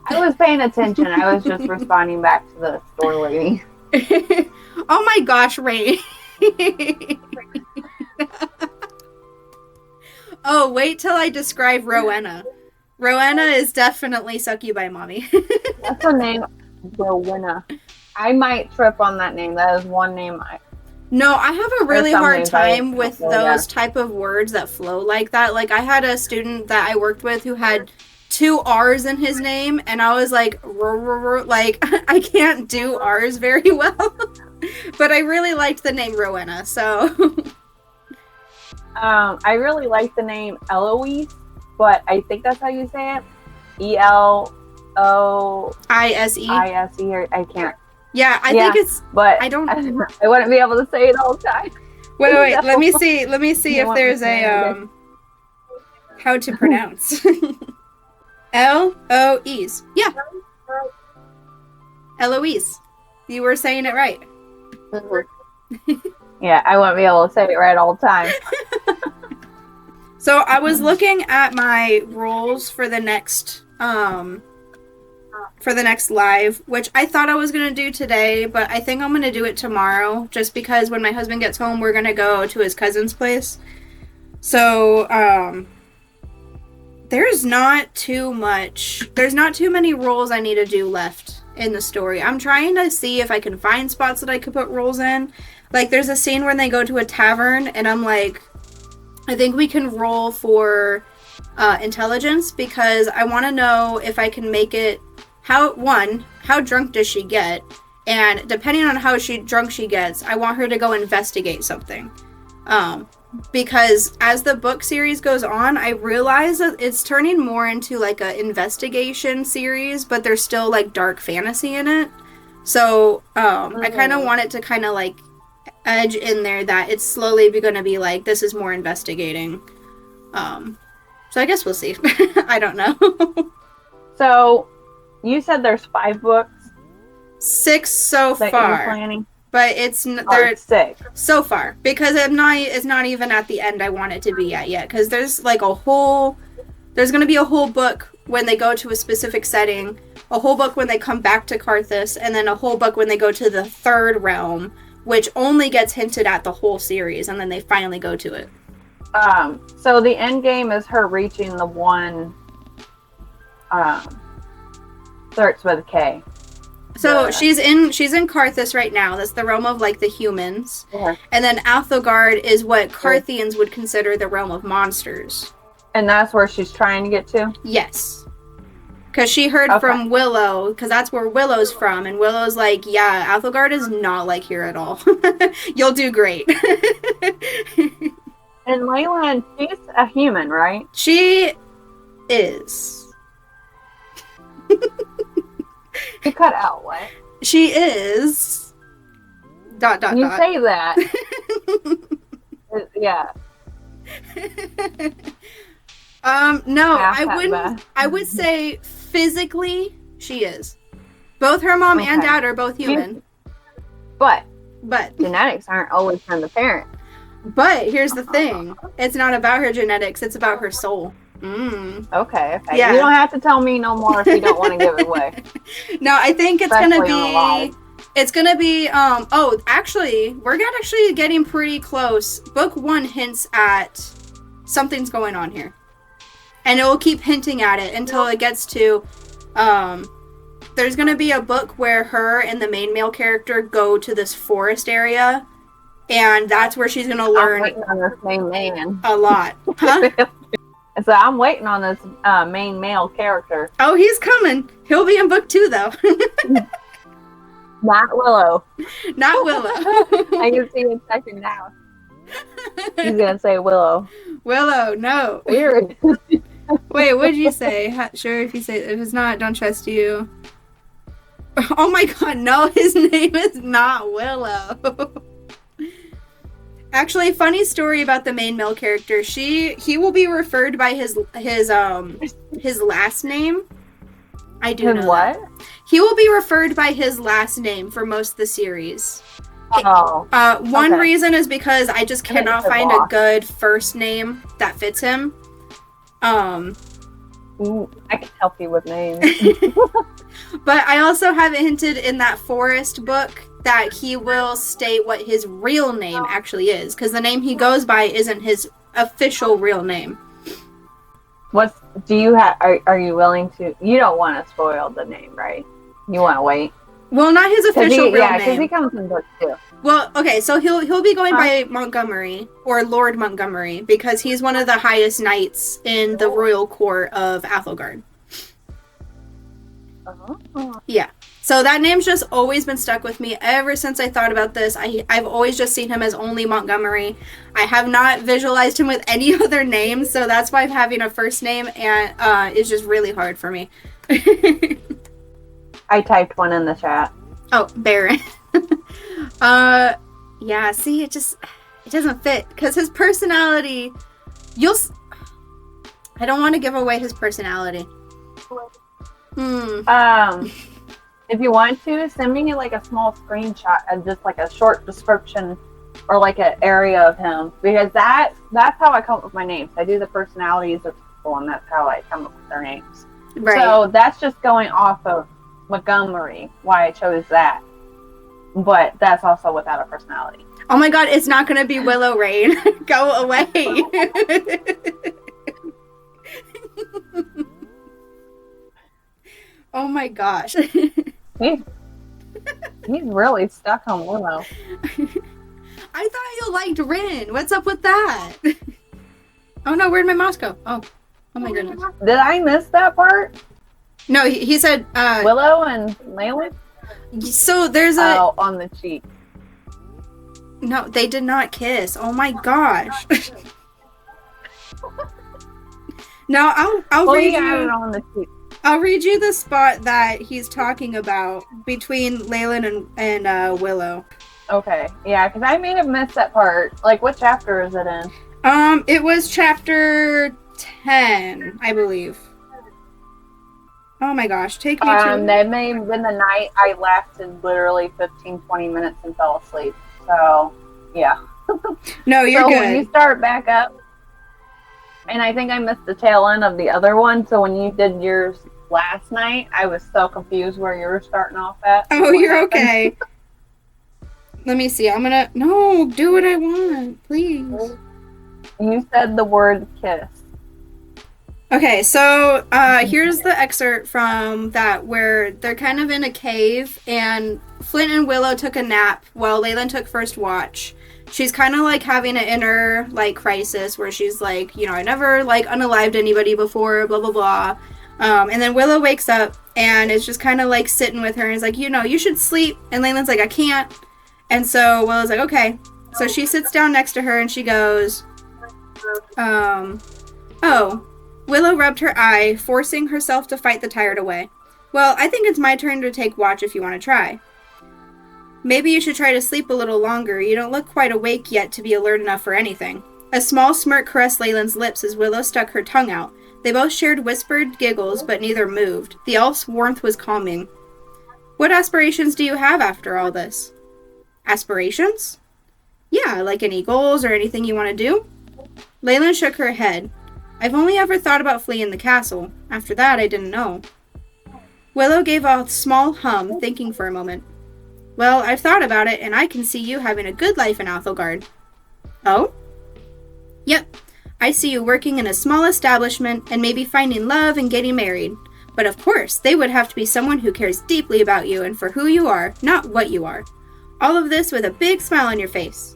I was paying attention. I was just responding back to the store lady. Oh my gosh, Ray. Oh, wait till I describe Rowena. Rowena is definitely Succubi Mommy. That's the name, Rowena. I might trip on that name. That is one name No, I have a really hard time with those type of words that flow like that. Like, I had a student that I worked with who had 2 R's in his name, and I was like, like, I can't do R's very well. But I really liked the name Rowena, so. I really like the name Eloise, but I think that's how you say it. Eloise. I can't. Yeah, I think it's. But I don't. I wouldn't be able to say it all the time. Wait. Let me see. Let me see if there's a how to pronounce. Eloise. Yeah. Eloise. You were saying it right. Yeah, I wouldn't be able to say it right all the time. So I was looking at my rules for the next live, which I thought I was going to do today, but I think I'm going to do it tomorrow, just because when my husband gets home, we're going to go to his cousin's place. So, there's not too many rules I need to do left in the story. I'm trying to see if I can find spots that I could put rules in. Like, there's a scene when they go to a tavern, and I'm like, I think we can roll for intelligence, because I want to know if I can make it, how drunk does she get? And depending on how drunk she gets, I want her to go investigate something. Because as the book series goes on, I realize that it's turning more into like a investigation series, but there's still like dark fantasy in it. So I kind of want it to kind of like edge in there that it's slowly going to be like, this is more investigating. So I guess we'll see. I don't know. So you said there's 5 books? 6 so that far. You're planning? but they're sick so far because it's not even at the end I want it to be at yet. Because there's like there's going to be a whole book when they go to a specific setting, a whole book when they come back to Karthus, and then a whole book when they go to the third realm, which only gets hinted at the whole series, and then they finally go to it. So the end game is her reaching the one. Starts with a K. So she's in Karthus right now. That's the realm of like the humans, and then Athelgard is what Carthians would consider the realm of monsters. And that's where she's trying to get to? Yes. Because she heard from Willow, because that's where Willow's from, and Willow's like, yeah, Athelgard is not like here at all. You'll do great. And Leyland, she's a human, right? She is. You cut out what? She is. ... You say that. Yeah. No, I wouldn't. I would say physically she is. Both her mom and dad are both human. But But genetics aren't always from the parent. But here's the thing. It's not about her genetics, it's about her soul. Okay. Yeah. You don't have to tell me no more if you don't want to give it away. No, I think it's gonna be. It's gonna be. Actually, we're actually getting pretty close. Book 1 hints at something's going on here, and it will keep hinting at it until it gets to. There's gonna be a book where her and the main male character go to this forest area, and that's where she's gonna learn on this main man a lot. Huh? So I'm waiting on this main male character. Oh, he's coming. He'll be in book 2, though. Not Willow. Not Willow. I can see him checking now. He's gonna say Willow. Willow, no. Weird. Wait, what did you say? Sure, if it's not, don't trust you. Oh my god, no, his name is not Willow. Actually, funny story about the main male character. He will be referred by his last name. I do know what? that. He will be referred by his last name for most of the series. One reason is because I just cannot find a good first name that fits him. Ooh, I can help you with names. But I also have it hinted in that Forest book that he will state what his real name actually is, because the name he goes by isn't his official real name. Are you willing to? You don't want to spoil the name, right? You want to wait. Well, not his official real name. Yeah, because he comes in book 2. Well, okay, so he'll be going by Montgomery, or Lord Montgomery, because he's one of the highest knights in the royal court of Athelgard. Yeah. So that name's just always been stuck with me ever since I thought about this. I've always just seen him as only Montgomery. I have not visualized him with any other name, so that's why having a first name and is just really hard for me. I typed one in the chat. Oh, Baron. Yeah, see, it doesn't fit, because his personality, I don't want to give away his personality. If you want to, send me like a small screenshot and just like a short description or like an area of him, because that's how I come up with my names. I do the personalities of people, and that's how I come up with their names. Right. So that's just going off of Montgomery, why I chose that. But that's also without a personality. Oh my god, it's not going to be Willow Rain. Go away. Oh my gosh. He's really stuck on Willow. I thought you liked Rin. What's up with that? Oh no, where'd my mouse go? Oh my goodness. Did I miss that part? No, he said Willow and Leyland? So there's on the cheek. No, they did not kiss. Oh my gosh. No, I'll read you. It on the cheek. I'll read you the spot that he's talking about between Leyland and Willow. Okay, yeah, because I may have missed that part. Like, what chapter is it in? It was chapter 10, I believe. Oh my gosh, take me to... That may have been the night I lasted literally 15, 20 minutes and fell asleep. So, yeah. No, you're so good. When you start back up, and I think I missed the tail end of the other one, so when you did yours last night, I was so confused where you were starting off at. Oh, you're okay. Let me see. I'm gonna... No, do what I want, please. You said the word kiss. Okay, so here's the excerpt from that where they're kind of in a cave and Flint and Willow took a nap while Leyland took first watch. She's kind of like having an inner like crisis where she's like, I never like unalived anybody before, blah, blah, blah. And then Willow wakes up and is just kind of like sitting with her and is like, you should sleep. And Leyland's like, I can't. And so Willow's like, okay. So she sits down next to her and she goes, oh. Willow rubbed her eye, forcing herself to fight the tired away. Well, I think it's my turn to take watch if you want to try. Maybe you should try to sleep a little longer. You don't look quite awake yet to be alert enough for anything. A small smirk caressed Leyland's lips as Willow stuck her tongue out. They both shared whispered giggles, but neither moved. The elf's warmth was calming. What aspirations do you have after all this? Aspirations? Yeah, like any goals or anything you want to do? Leyland shook her head. I've only ever thought about fleeing the castle. After that, I didn't know. Willow gave a small hum, thinking for a moment. Well, I've thought about it, and I can see you having a good life in Athelgard. Oh? Yep. I see you working in a small establishment and maybe finding love and getting married. But of course, they would have to be someone who cares deeply about you and for who you are, not what you are. All of this with a big smile on your face.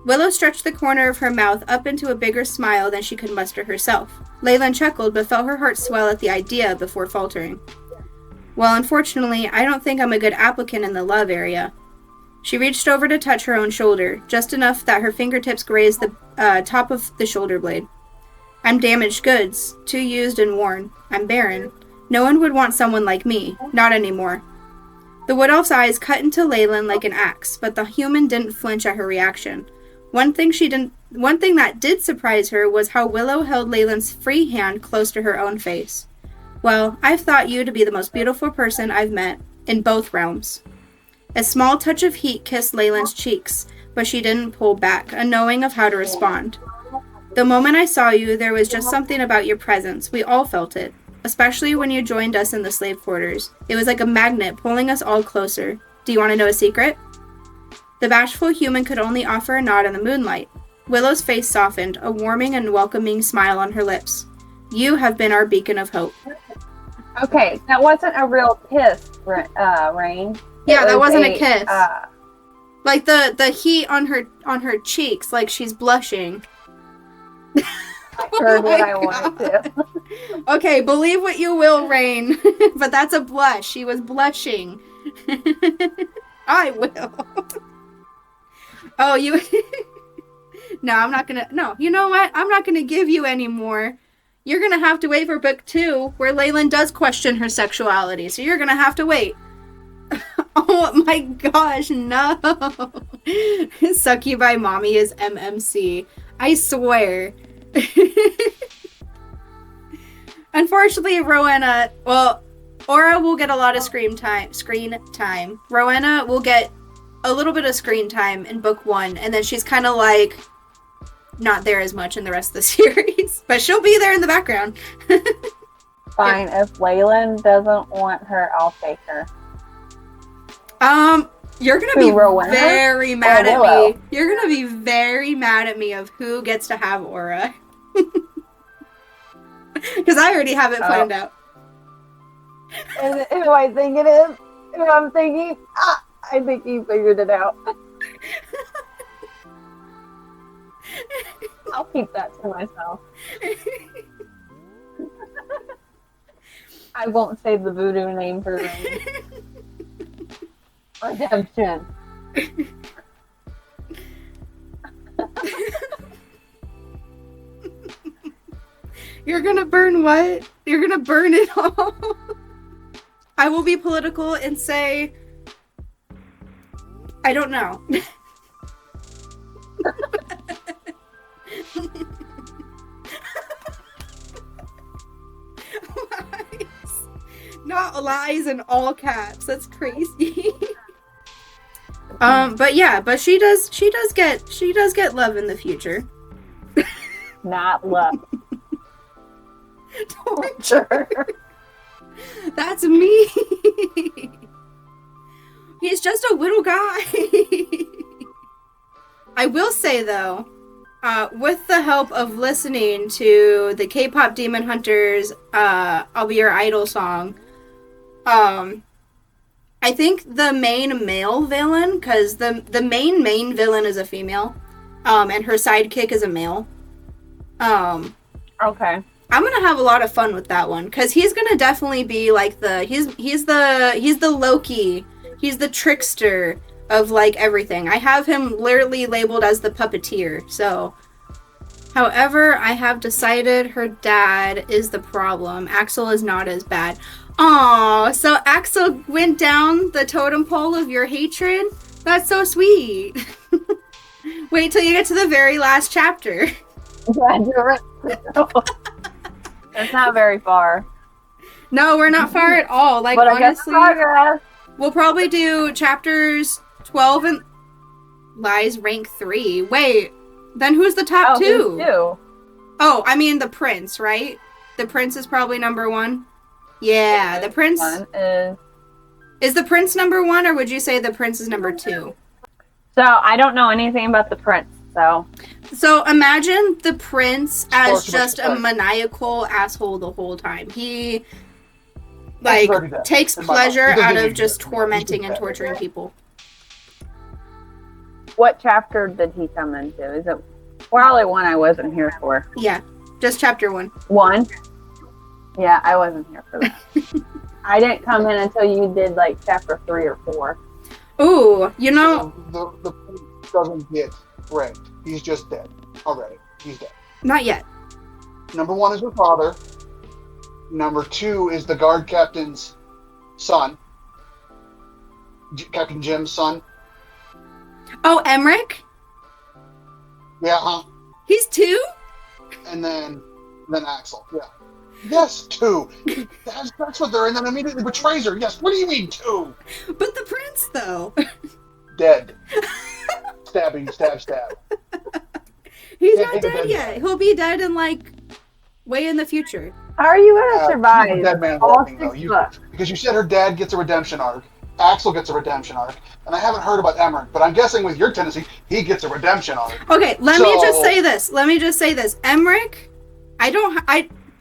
Willow stretched the corner of her mouth up into a bigger smile than she could muster herself. Leyland chuckled, but felt her heart swell at the idea before faltering. Well, unfortunately, I don't think I'm a good applicant in the love area. She reached over to touch her own shoulder, just enough that her fingertips grazed the top of the shoulder blade. I'm damaged goods, too used and worn. I'm barren. No one would want someone like me, not anymore. The wood elf's eyes cut into Leyland like an axe, but the human didn't flinch at her reaction. One thing that did surprise her was how Willow held Leyland's free hand close to her own face. Well, I've thought you to be the most beautiful person I've met, in both realms. A small touch of heat kissed Leyland's cheeks, but she didn't pull back, unknowing of how to respond. The moment I saw you, there was just something about your presence. We all felt it, especially when you joined us in the slave quarters. It was like a magnet pulling us all closer. Do you want to know a secret? The bashful human could only offer a nod in the moonlight. Willow's face softened, a warming and welcoming smile on her lips. You have been our beacon of hope. Okay, that wasn't a real kiss, Rain. Yeah, that wasn't a kiss. Like the heat on her cheeks, like she's blushing. I heard what I wanted to. Okay, believe what you will, Rain, but that's a blush. She was blushing. I will. Oh, you... No, I'm not gonna... No, you know what? I'm not gonna give you any more. You're gonna have to wait for book 2, where Leyland does question her sexuality, so you're gonna have to wait. Oh my gosh, no. Succubi Mommy is MMC. I swear. Unfortunately, Rowena... Well, Aura will get a lot of screen time. Rowena will get a little bit of screen time in book 1, and then she's kind of like not there as much in the rest of the series, but she'll be there in the background. Fine, if Leyland doesn't want her, I'll take her. You're gonna be very mad at me. You're gonna be very mad at me of who gets to have Aura. Because I already have it planned out. And who I think it is? Who I'm thinking? I think you figured it out. I'll keep that to myself. I won't say the voodoo name for Rain. Redemption. You're gonna burn what? You're gonna burn it all? I will be political and say, I don't know. Not lies in all caps. That's crazy. but she does get love in the future. Not love. Torture. That's me. He's just a little guy. I will say though, with the help of listening to the K-pop Demon Hunters I'll Be Your Idol song, I think the main male villain, because the main villain is a female, and her sidekick is a male. Okay. I'm gonna have a lot of fun with that one, because he's gonna definitely be like he's the Loki, he's the trickster of like everything. I have him literally labeled as the puppeteer. So, however, I have decided her dad is the problem. Axel is not as bad. Aww, so Axel went down the totem pole of your hatred? That's so sweet. Wait till you get to the very last chapter. Yeah, you're right. It's not very far. No, we're not far at all. Like, but honestly, progress. We'll probably do chapters 12 and Lies rank 3. Wait, then who's the top two? Who's two? Oh, I mean the prince, right? The prince is probably number 1. Yeah, the prince is the prince number 1, or would you say the prince is number 2? So I don't know anything about the prince. So imagine the prince as just a maniacal asshole the whole time. He takes pleasure out of just tormenting and torturing people. What chapter did he come into? Is it probably one I wasn't here for? Yeah, just chapter 1. 1? Yeah, I wasn't here for that. I didn't come in until you did like chapter 3 or 4. Ooh, you know, the prince doesn't get ranked. He's just dead already. He's dead. Not yet. Number 1 is her father. Number 2 is the guard captain's son. Captain Jim's son. Oh, Emmerich? Yeah, huh? He's 2? And then Axel. Yeah. Yes, 2. That's what they're, and then immediately betrays her. Yes. What do you mean 2? But the prince, though. Dead. Stabbing, stab. He's not dead yet. He'll be dead in like way in the future. How are you gonna survive? Dead man walking, though. Because you said her dad gets a redemption arc. Axel gets a redemption arc, and I haven't heard about Emmerich, but I'm guessing with your tendency, he gets a redemption arc. Okay, let me just say this. Emmerich,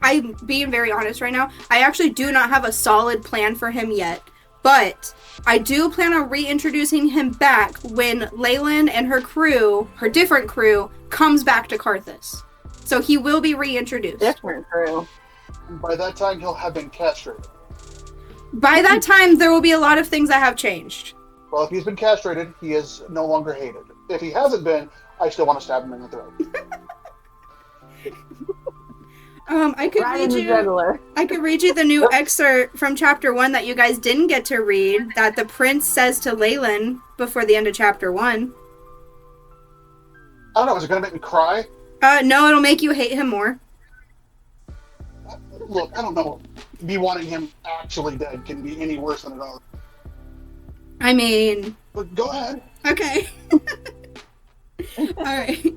I'm being very honest right now. I actually do not have a solid plan for him yet, but I do plan on reintroducing him back when Leyland and her crew, her different crew, comes back to Karthus. So he will be reintroduced. Different crew. And by that time, he'll have been castrated. By that time, there will be a lot of things that have changed. Well, if he's been castrated, he is no longer hated. If he hasn't been, I still want to stab him in the throat. I could read you the new excerpt from chapter 1 that you guys didn't get to read, that the prince says to Leyland before the end of chapter 1. I don't know, is it going to make me cry? No, it'll make you hate him more. Look, I don't know. Me wanting him actually dead can be any worse than it already. I mean... But go ahead. Okay. Alright.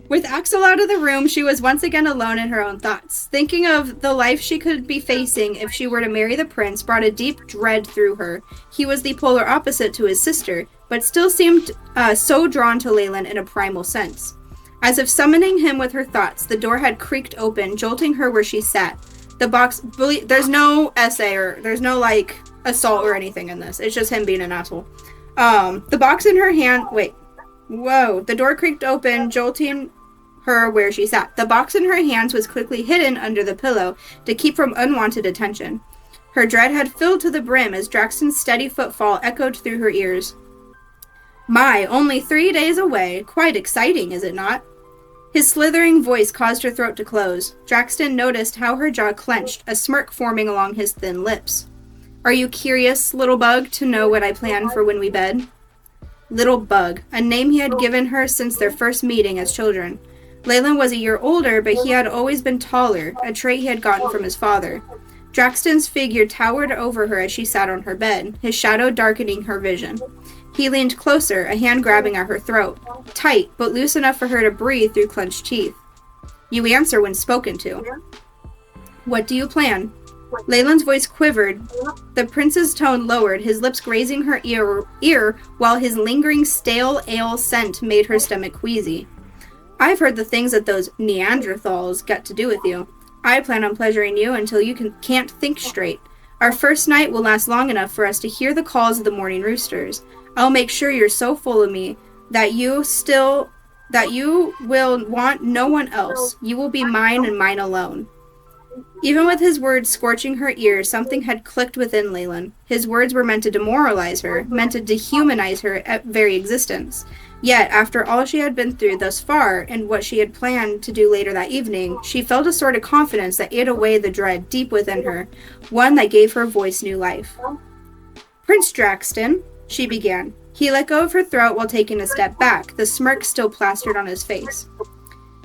With Axel out of the room, she was once again alone in her own thoughts. Thinking of the life she could be facing if she were to marry the prince brought a deep dread through her. He was the polar opposite to his sister, but still seemed so drawn to Leyland in a primal sense. As if summoning him with her thoughts, the door had creaked open, jolting her where she sat. The box... There's no essay or... There's no, like, assault or anything in this. It's just him being an asshole. The box in her hand... Wait. Whoa. The door creaked open, jolting her where she sat. The box in her hands was quickly hidden under the pillow to keep from unwanted attention. Her dread had filled to the brim as Draxton's steady footfall echoed through her ears. My, only 3 days away. Quite exciting, is it not? His slithering voice caused her throat to close. Draxton noticed how her jaw clenched, a smirk forming along his thin lips. Are you curious, little bug, to know what I plan for when we bed? Little bug, a name he had given her since their first meeting as children. Leyland was a year older, but he had always been taller, a trait he had gotten from his father. Draxton's figure towered over her as she sat on her bed, his shadow darkening her vision. He leaned closer, a hand grabbing at her throat, tight, but loose enough for her to breathe through clenched teeth. You answer when spoken to. What do you plan? Leyland's voice quivered. The prince's tone lowered, his lips grazing her ear while his lingering stale ale scent made her stomach queasy. I've heard the things that those Neanderthals got to do with you. I plan on pleasuring you until you can't think straight. Our first night will last long enough for us to hear the calls of the morning roosters. I'll make sure you're so full of me that you will want no one else. You will be mine and mine alone. Even with his words scorching her ears, something had clicked within Leyland. His words were meant to demoralize her, meant to dehumanize her very existence. Yet, after all she had been through thus far, and what she had planned to do later that evening, she felt a sort of confidence that ate away the dread deep within her, one that gave her voice new life. Prince Draxton, she began. He let go of her throat while taking a step back, the smirk still plastered on his face.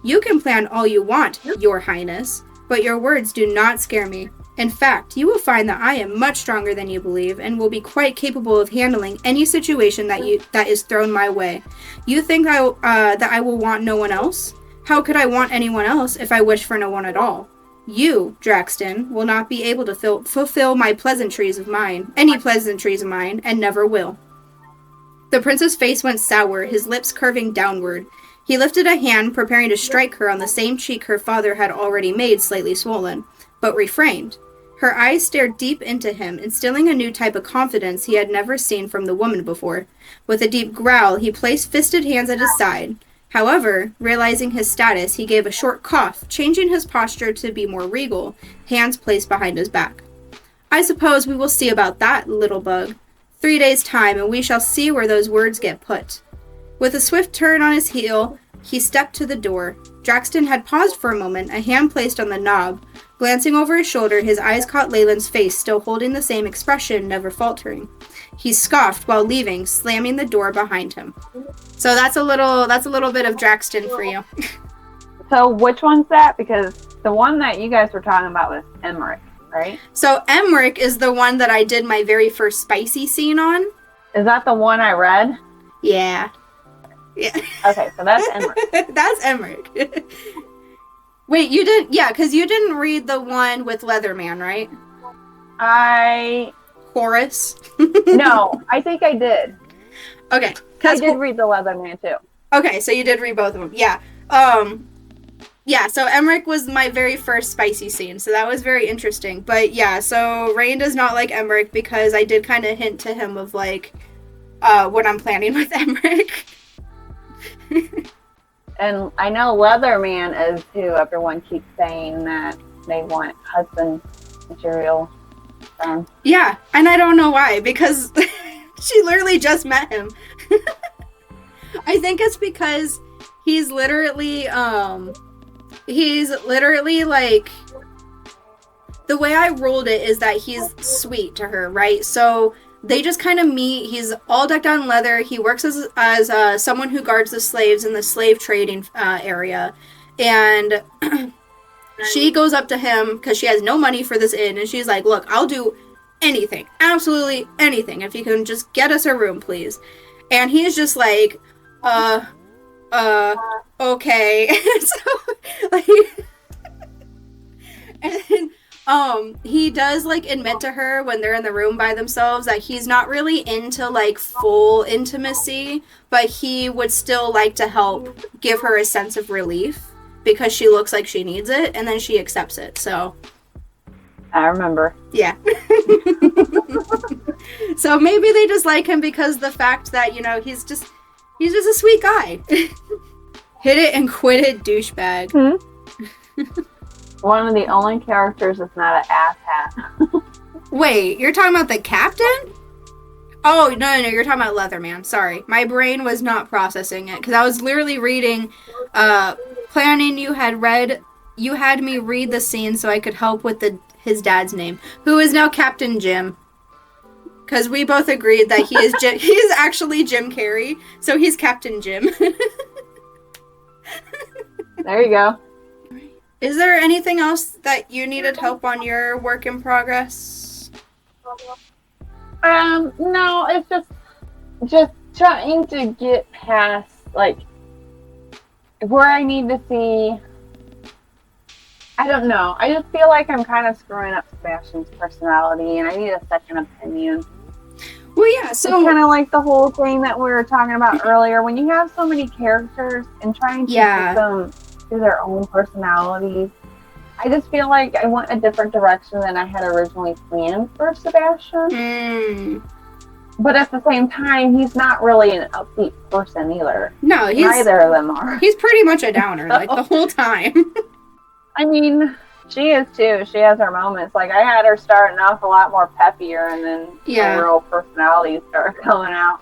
You can plan all you want, Your Highness, but your words do not scare me. In fact, you will find that I am much stronger than you believe, and will be quite capable of handling any situation that is thrown my way. You think that I will want no one else? How could I want anyone else if I wish for no one at all? You, Draxton, will not be able to fulfill any pleasantries of mine, and never will. The prince's face went sour, his lips curving downward. He lifted a hand, preparing to strike her on the same cheek her father had already made slightly swollen, but refrained. Her eyes stared deep into him, instilling a new type of confidence he had never seen from the woman before. With a deep growl, he placed fisted hands at his side. However, realizing his status, he gave a short cough, changing his posture to be more regal, hands placed behind his back. I suppose we will see about that, little bug. 3 days' time, and we shall see where those words get put. With a swift turn on his heel, he stepped to the door. Draxton had paused for a moment, a hand placed on the knob. Glancing over his shoulder, his eyes caught Leyland's face, still holding the same expression, never faltering. He scoffed while leaving, slamming the door behind him. So that's a little bit of Draxton for you. So which one's that? Because the one that you guys were talking about was Emmerich, right? So Emmerich is the one that I did my very first spicy scene on. Is that the one I read? Yeah. Yeah. Okay, so that's Emmerich. That's Emmerich. Wait, you didn't? Yeah, because you didn't read the one with Leatherman, right? Horace? No, I think I did. Okay. I did read the Leatherman too. Okay, so you did read both of them. Yeah. Yeah, so Emmerich was my very first spicy scene, so that was very interesting. But yeah, so Rain does not like Emmerich because I did kind of hint to him of like what I'm planning with Emmerich. And I know Leatherman is who everyone keeps saying that they want husband material from. Yeah, and I don't know why, because she literally just met him. I think it's because he's literally like, the way I ruled it is that he's sweet to her, right? So they just kind of meet. He's all decked out in leather. He works as someone who guards the slaves in the slave trading area. And she goes up to him because she has no money for this inn. And she's like, look, I'll do anything. Absolutely anything. If you can just get us a room, please. And he's just like, okay. So, like, and he does, like, admit to her when they're in the room by themselves that he's not really into, like, full intimacy, but he would still like to help give her a sense of relief because she looks like she needs it, and then she accepts it, so. I remember. Yeah. So maybe they just like him because the fact that, you know, he's just a sweet guy. Hit it and quit it, douchebag. Mm-hmm. One of the only characters that's not an asshat. Wait, you're talking about the captain? Oh, no, you're talking about Leatherman. Sorry. My brain was not processing it, because I was literally reading, planning you had me read the scene so I could help with his dad's name, who is now Captain Jim. Because we both agreed that he is actually Jim Carrey, so he's Captain Jim. There you go. Is there anything else that you needed help on your work in progress? No, it's just trying to get past, like, where I need to see. I don't know. I just feel like I'm kind of screwing up Sebastian's personality, and I need a second opinion. Well, yeah, so... It's kind of like the whole thing that we were talking about earlier. When you have so many characters and trying to get them to their own personalities, I just feel like I went a different direction than I had originally planned for Sebastian. But at the same time, he's not really an upbeat person either. No, neither of them are. He's pretty much a downer, like, the whole time. I mean, she is too. She has her moments. Like, I had her starting off a lot more peppier, and then her real personality started coming out.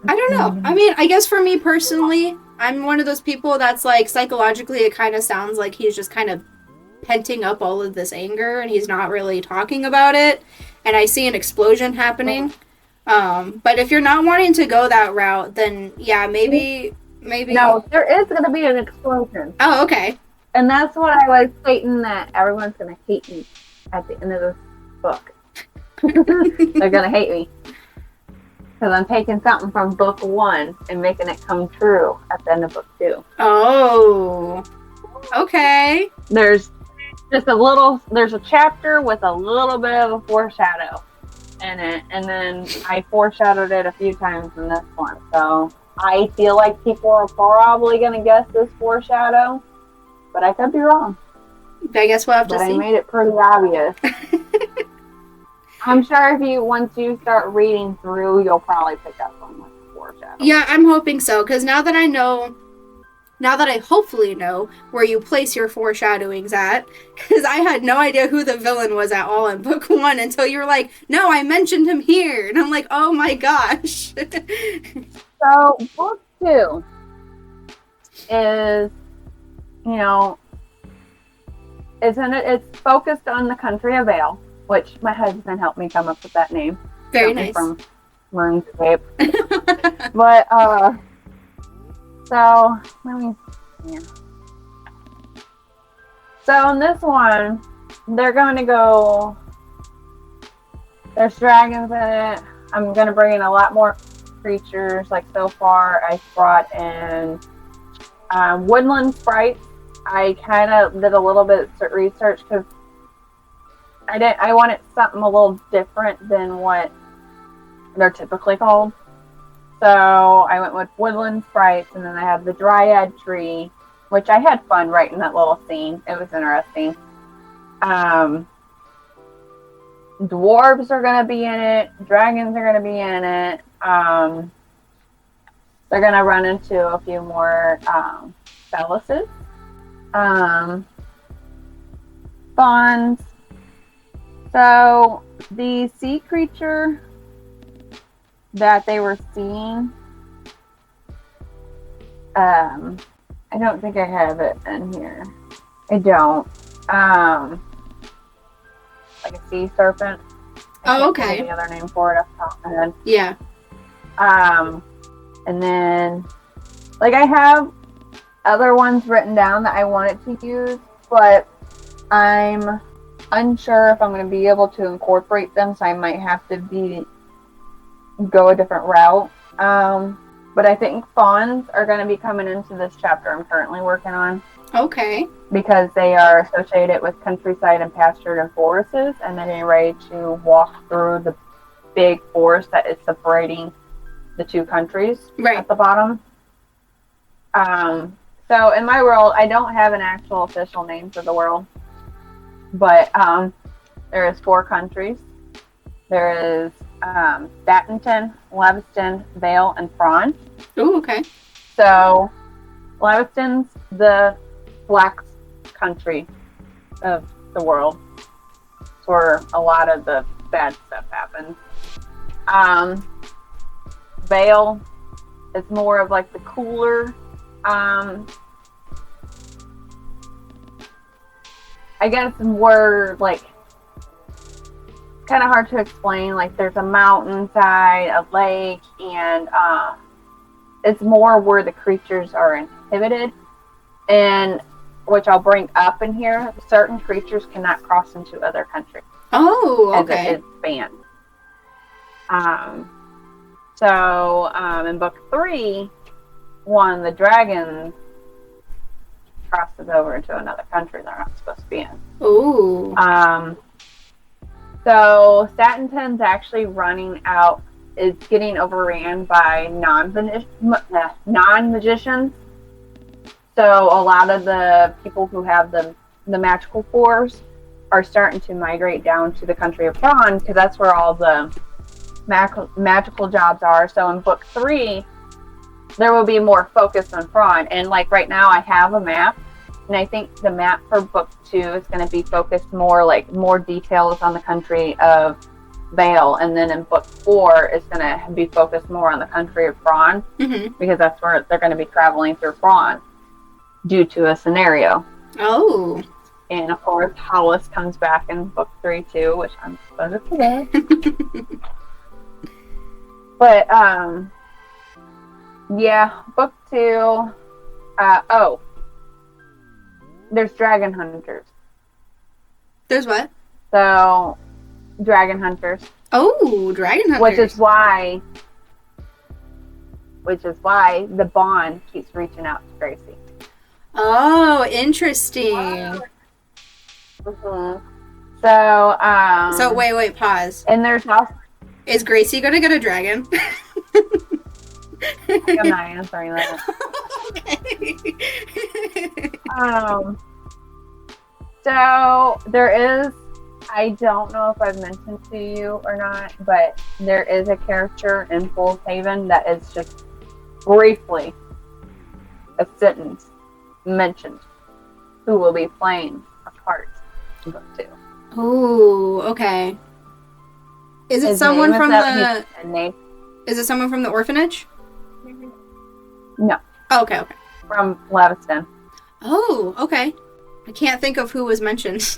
I don't know. I mean, I guess for me personally, I'm one of those people that's like, psychologically, it kind of sounds like he's just kind of penting up all of this anger, and he's not really talking about it. And I see an explosion happening. But if you're not wanting to go that route, then yeah, maybe. No, there is going to be an explosion. Oh, okay. And that's what I was stating, that everyone's going to hate me at the end of this book. They're going to hate me. Because I'm taking something from book 1 and making it come true at the end of book 2. Oh. Okay. There's a chapter with a little bit of a foreshadow in it. And then I foreshadowed it a few times in this one. So I feel like people are probably going to guess this foreshadow. But I could be wrong. I guess we'll have to see. But I made it pretty obvious. I'm sure once you start reading through, you'll probably pick up on what the foreshadow. Yeah, I'm hoping so, because now that I hopefully know where you place your foreshadowings at, because I had no idea who the villain was at all in book 1 until you were like, no, I mentioned him here. And I'm like, oh my gosh. So, book 2 is... it's focused on the country of Vale, which my husband helped me come up with that name. Very nice. From RuneScape. But, so, let me see. So, in this one, they're going to go, there's dragons in it. I'm going to bring in a lot more creatures. Like, so far, I brought in woodland sprites. I kind of did a little bit of research because I wanted something a little different than what they're typically called. So I went with woodland sprites, and then I have the dryad tree, which I had fun writing that little scene. It was interesting. Dwarves are going to be in it. Dragons are going to be in it. They're going to run into a few more phalluses. Fawns. So the sea creature that they were seeing, I don't think I have it in here. I don't. Like a sea serpent. Oh, okay. The other name for it off the top of my head. Yeah. And then, like, I have other ones written down that I wanted to use, but I'm unsure if I'm going to be able to incorporate them, so I might have to go a different route. But I think fawns are going to be coming into this chapter I'm currently working on. Okay. Because they are associated with countryside and pastured and forests, and they're getting ready to walk through the big forest that is separating the two countries at the bottom. So in my world, I don't have an actual official name for the world, but there is 4 countries. There is Battenton, Leviston, Vale, and Fron. Oh, okay. So Leviston's the black country of the world. It's where a lot of the bad stuff happens. Vale is more of like the cooler, I guess more like, kind of hard to explain. Like there's a mountainside, a lake, and it's more where the creatures are inhibited. And which I'll bring up in here, certain creatures cannot cross into other countries. Oh, As okay. it is banned. So in book 3, one of the dragons crosses over into another country they're not supposed to be in. Ooh. So Statenton's actually running out, is getting overran by non-magicians. So a lot of the people who have the magical force are starting to migrate down to the country of Thrawn, because that's where all the magical jobs are. So in book 3, there will be more focus on Thrawn. And like right now, I have a map, and I think the map for book 2 is going to be focused more details on the country of Vale, and then in book 4 is going to be focused more on the country of Thrawn, because that's where they're going to be traveling through Thrawn due to a scenario. Oh. And of course, Hollis comes back in book 3 too, which I'm excited for that. But yeah, book 2. There's dragon hunters. There's what? So, dragon hunters. Oh, dragon hunters. Which is why the Bond keeps reaching out to Gracie. Oh, interesting. Mm-hmm. So, So wait, pause. And there's also... Is Gracie gonna get a dragon? I'm not answering that. Okay. So there is, I don't know if I've mentioned to you or not, but there is a character in Fool's Haven that is just briefly a sentence mentioned who will be playing a part in book 2. Oh, okay. Is it someone from the? Is it someone from the orphanage? No. Oh, okay. From Leviston. Oh, okay. I can't think of who was mentioned.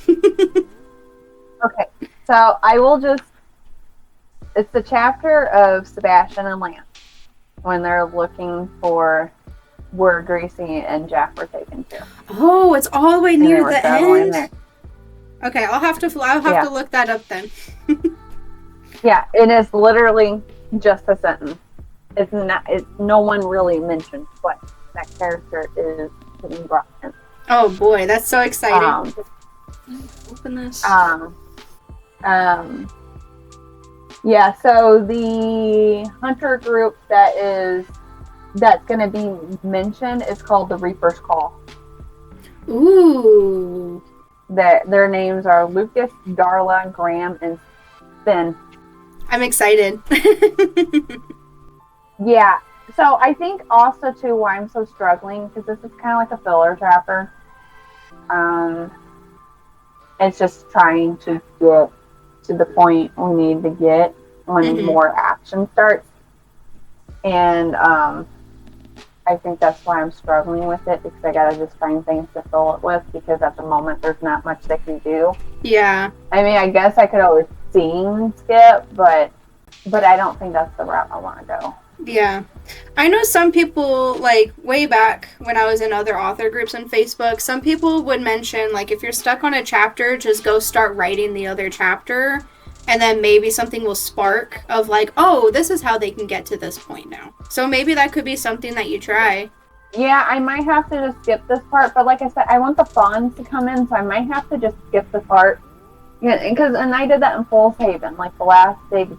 Okay, so I will just... It's the chapter of Sebastian and Lance when they're looking for where Gracie and Jack were taken to. Oh, it's all the way near the end. There. Okay, I'll have to look that up then. Yeah, it is literally just a sentence. It's not. No one really mentioned what that character is being brought in. Oh boy, that's so exciting! Open this. Yeah. So the hunter group that's going to be mentioned is called the Reaper's Call. Ooh. Their names are Lucas, Darla, Graham, and Finn. I'm excited. Yeah. So I think also too why I'm so struggling, because this is kind of like a filler chapter. It's just trying to get to the point we need to get when more action starts. And I think that's why I'm struggling with it, because I gotta just find things to fill it with, because at the moment there's not much they can do. Yeah. I mean, I guess I could always scene skip, but I don't think that's the route I want to go. Yeah. I know some people, like, way back when I was in other author groups on Facebook, some people would mention, like, if you're stuck on a chapter, just go start writing the other chapter, and then maybe something will spark of, like, oh, this is how they can get to this point now. So maybe that could be something that you try. Yeah, I might have to just skip this part, but like I said, I want the fun to come in, so I might have to just skip the part. Yeah, and I did that in Fool's Haven, like the last big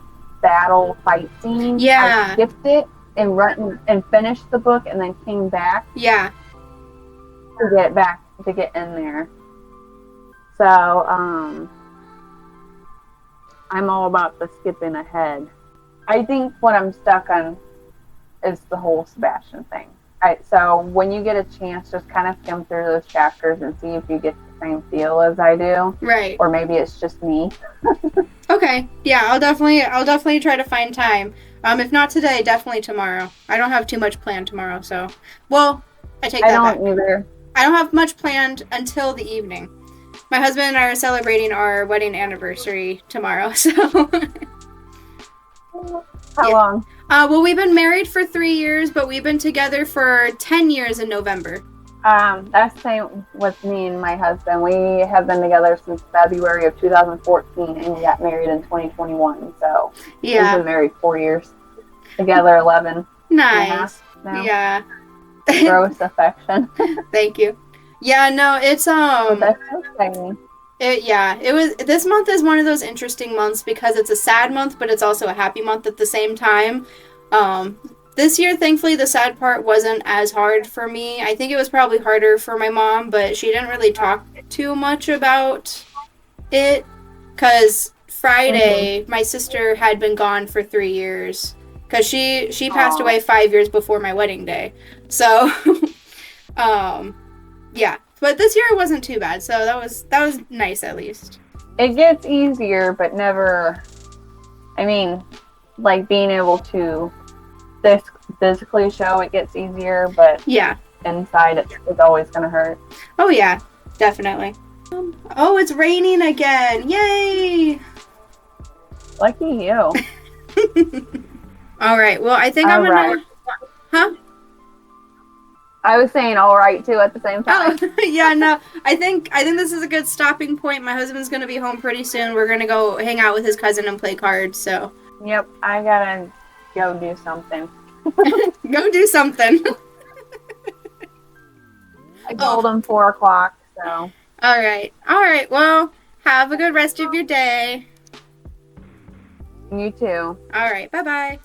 battle fight scene. Yeah. I skipped it and finished the book, and then came back. Yeah. To get in there. So, I'm all about the skipping ahead. I think what I'm stuck on is the whole Sebastian thing. So when you get a chance, just kind of skim through those chapters and see if you get the same feel as I do. Right. Or maybe it's just me. Okay. Yeah, I'll definitely try to find time. If not today, definitely tomorrow. I don't have too much planned tomorrow, so. Well, I take that back. I don't either. I don't have much planned until the evening. My husband and I are celebrating our wedding anniversary tomorrow, so. How long? Well, we've been married for 3 years, but we've been together for 10 years in November. That's the same with me and my husband. We have been together since February of 2014, and we got married in 2021. So we've been married 4 years, together 11. Nice. Now. Yeah. Gross affection. Thank you. Yeah, no, it's But that's exciting. it was, this month is one of those interesting months because it's a sad month, but it's also a happy month at the same time. This year, thankfully, the sad part wasn't as hard for me. I think it was probably harder for my mom, but she didn't really talk too much about it because Friday, my sister had been gone for 3 years because she passed away 5 years before my wedding day. So, yeah. But this year it wasn't too bad, so that was nice at least. It gets easier, but never. I mean, like being able to physically show it gets easier, but yeah, inside it's always gonna hurt. Oh yeah, definitely. Oh, it's raining again! Yay! Lucky you. All right. Well, I think I'm gonna. Huh? I was saying all right too at the same time. Oh, yeah, no. I think this is a good stopping point. My husband's gonna be home pretty soon. We're gonna go hang out with his cousin and play cards. So. Yep, I gotta go do something. Go do something. I told him 4 o'clock. So. All right. Well, have a good rest of your day. You too. All right. Bye-bye.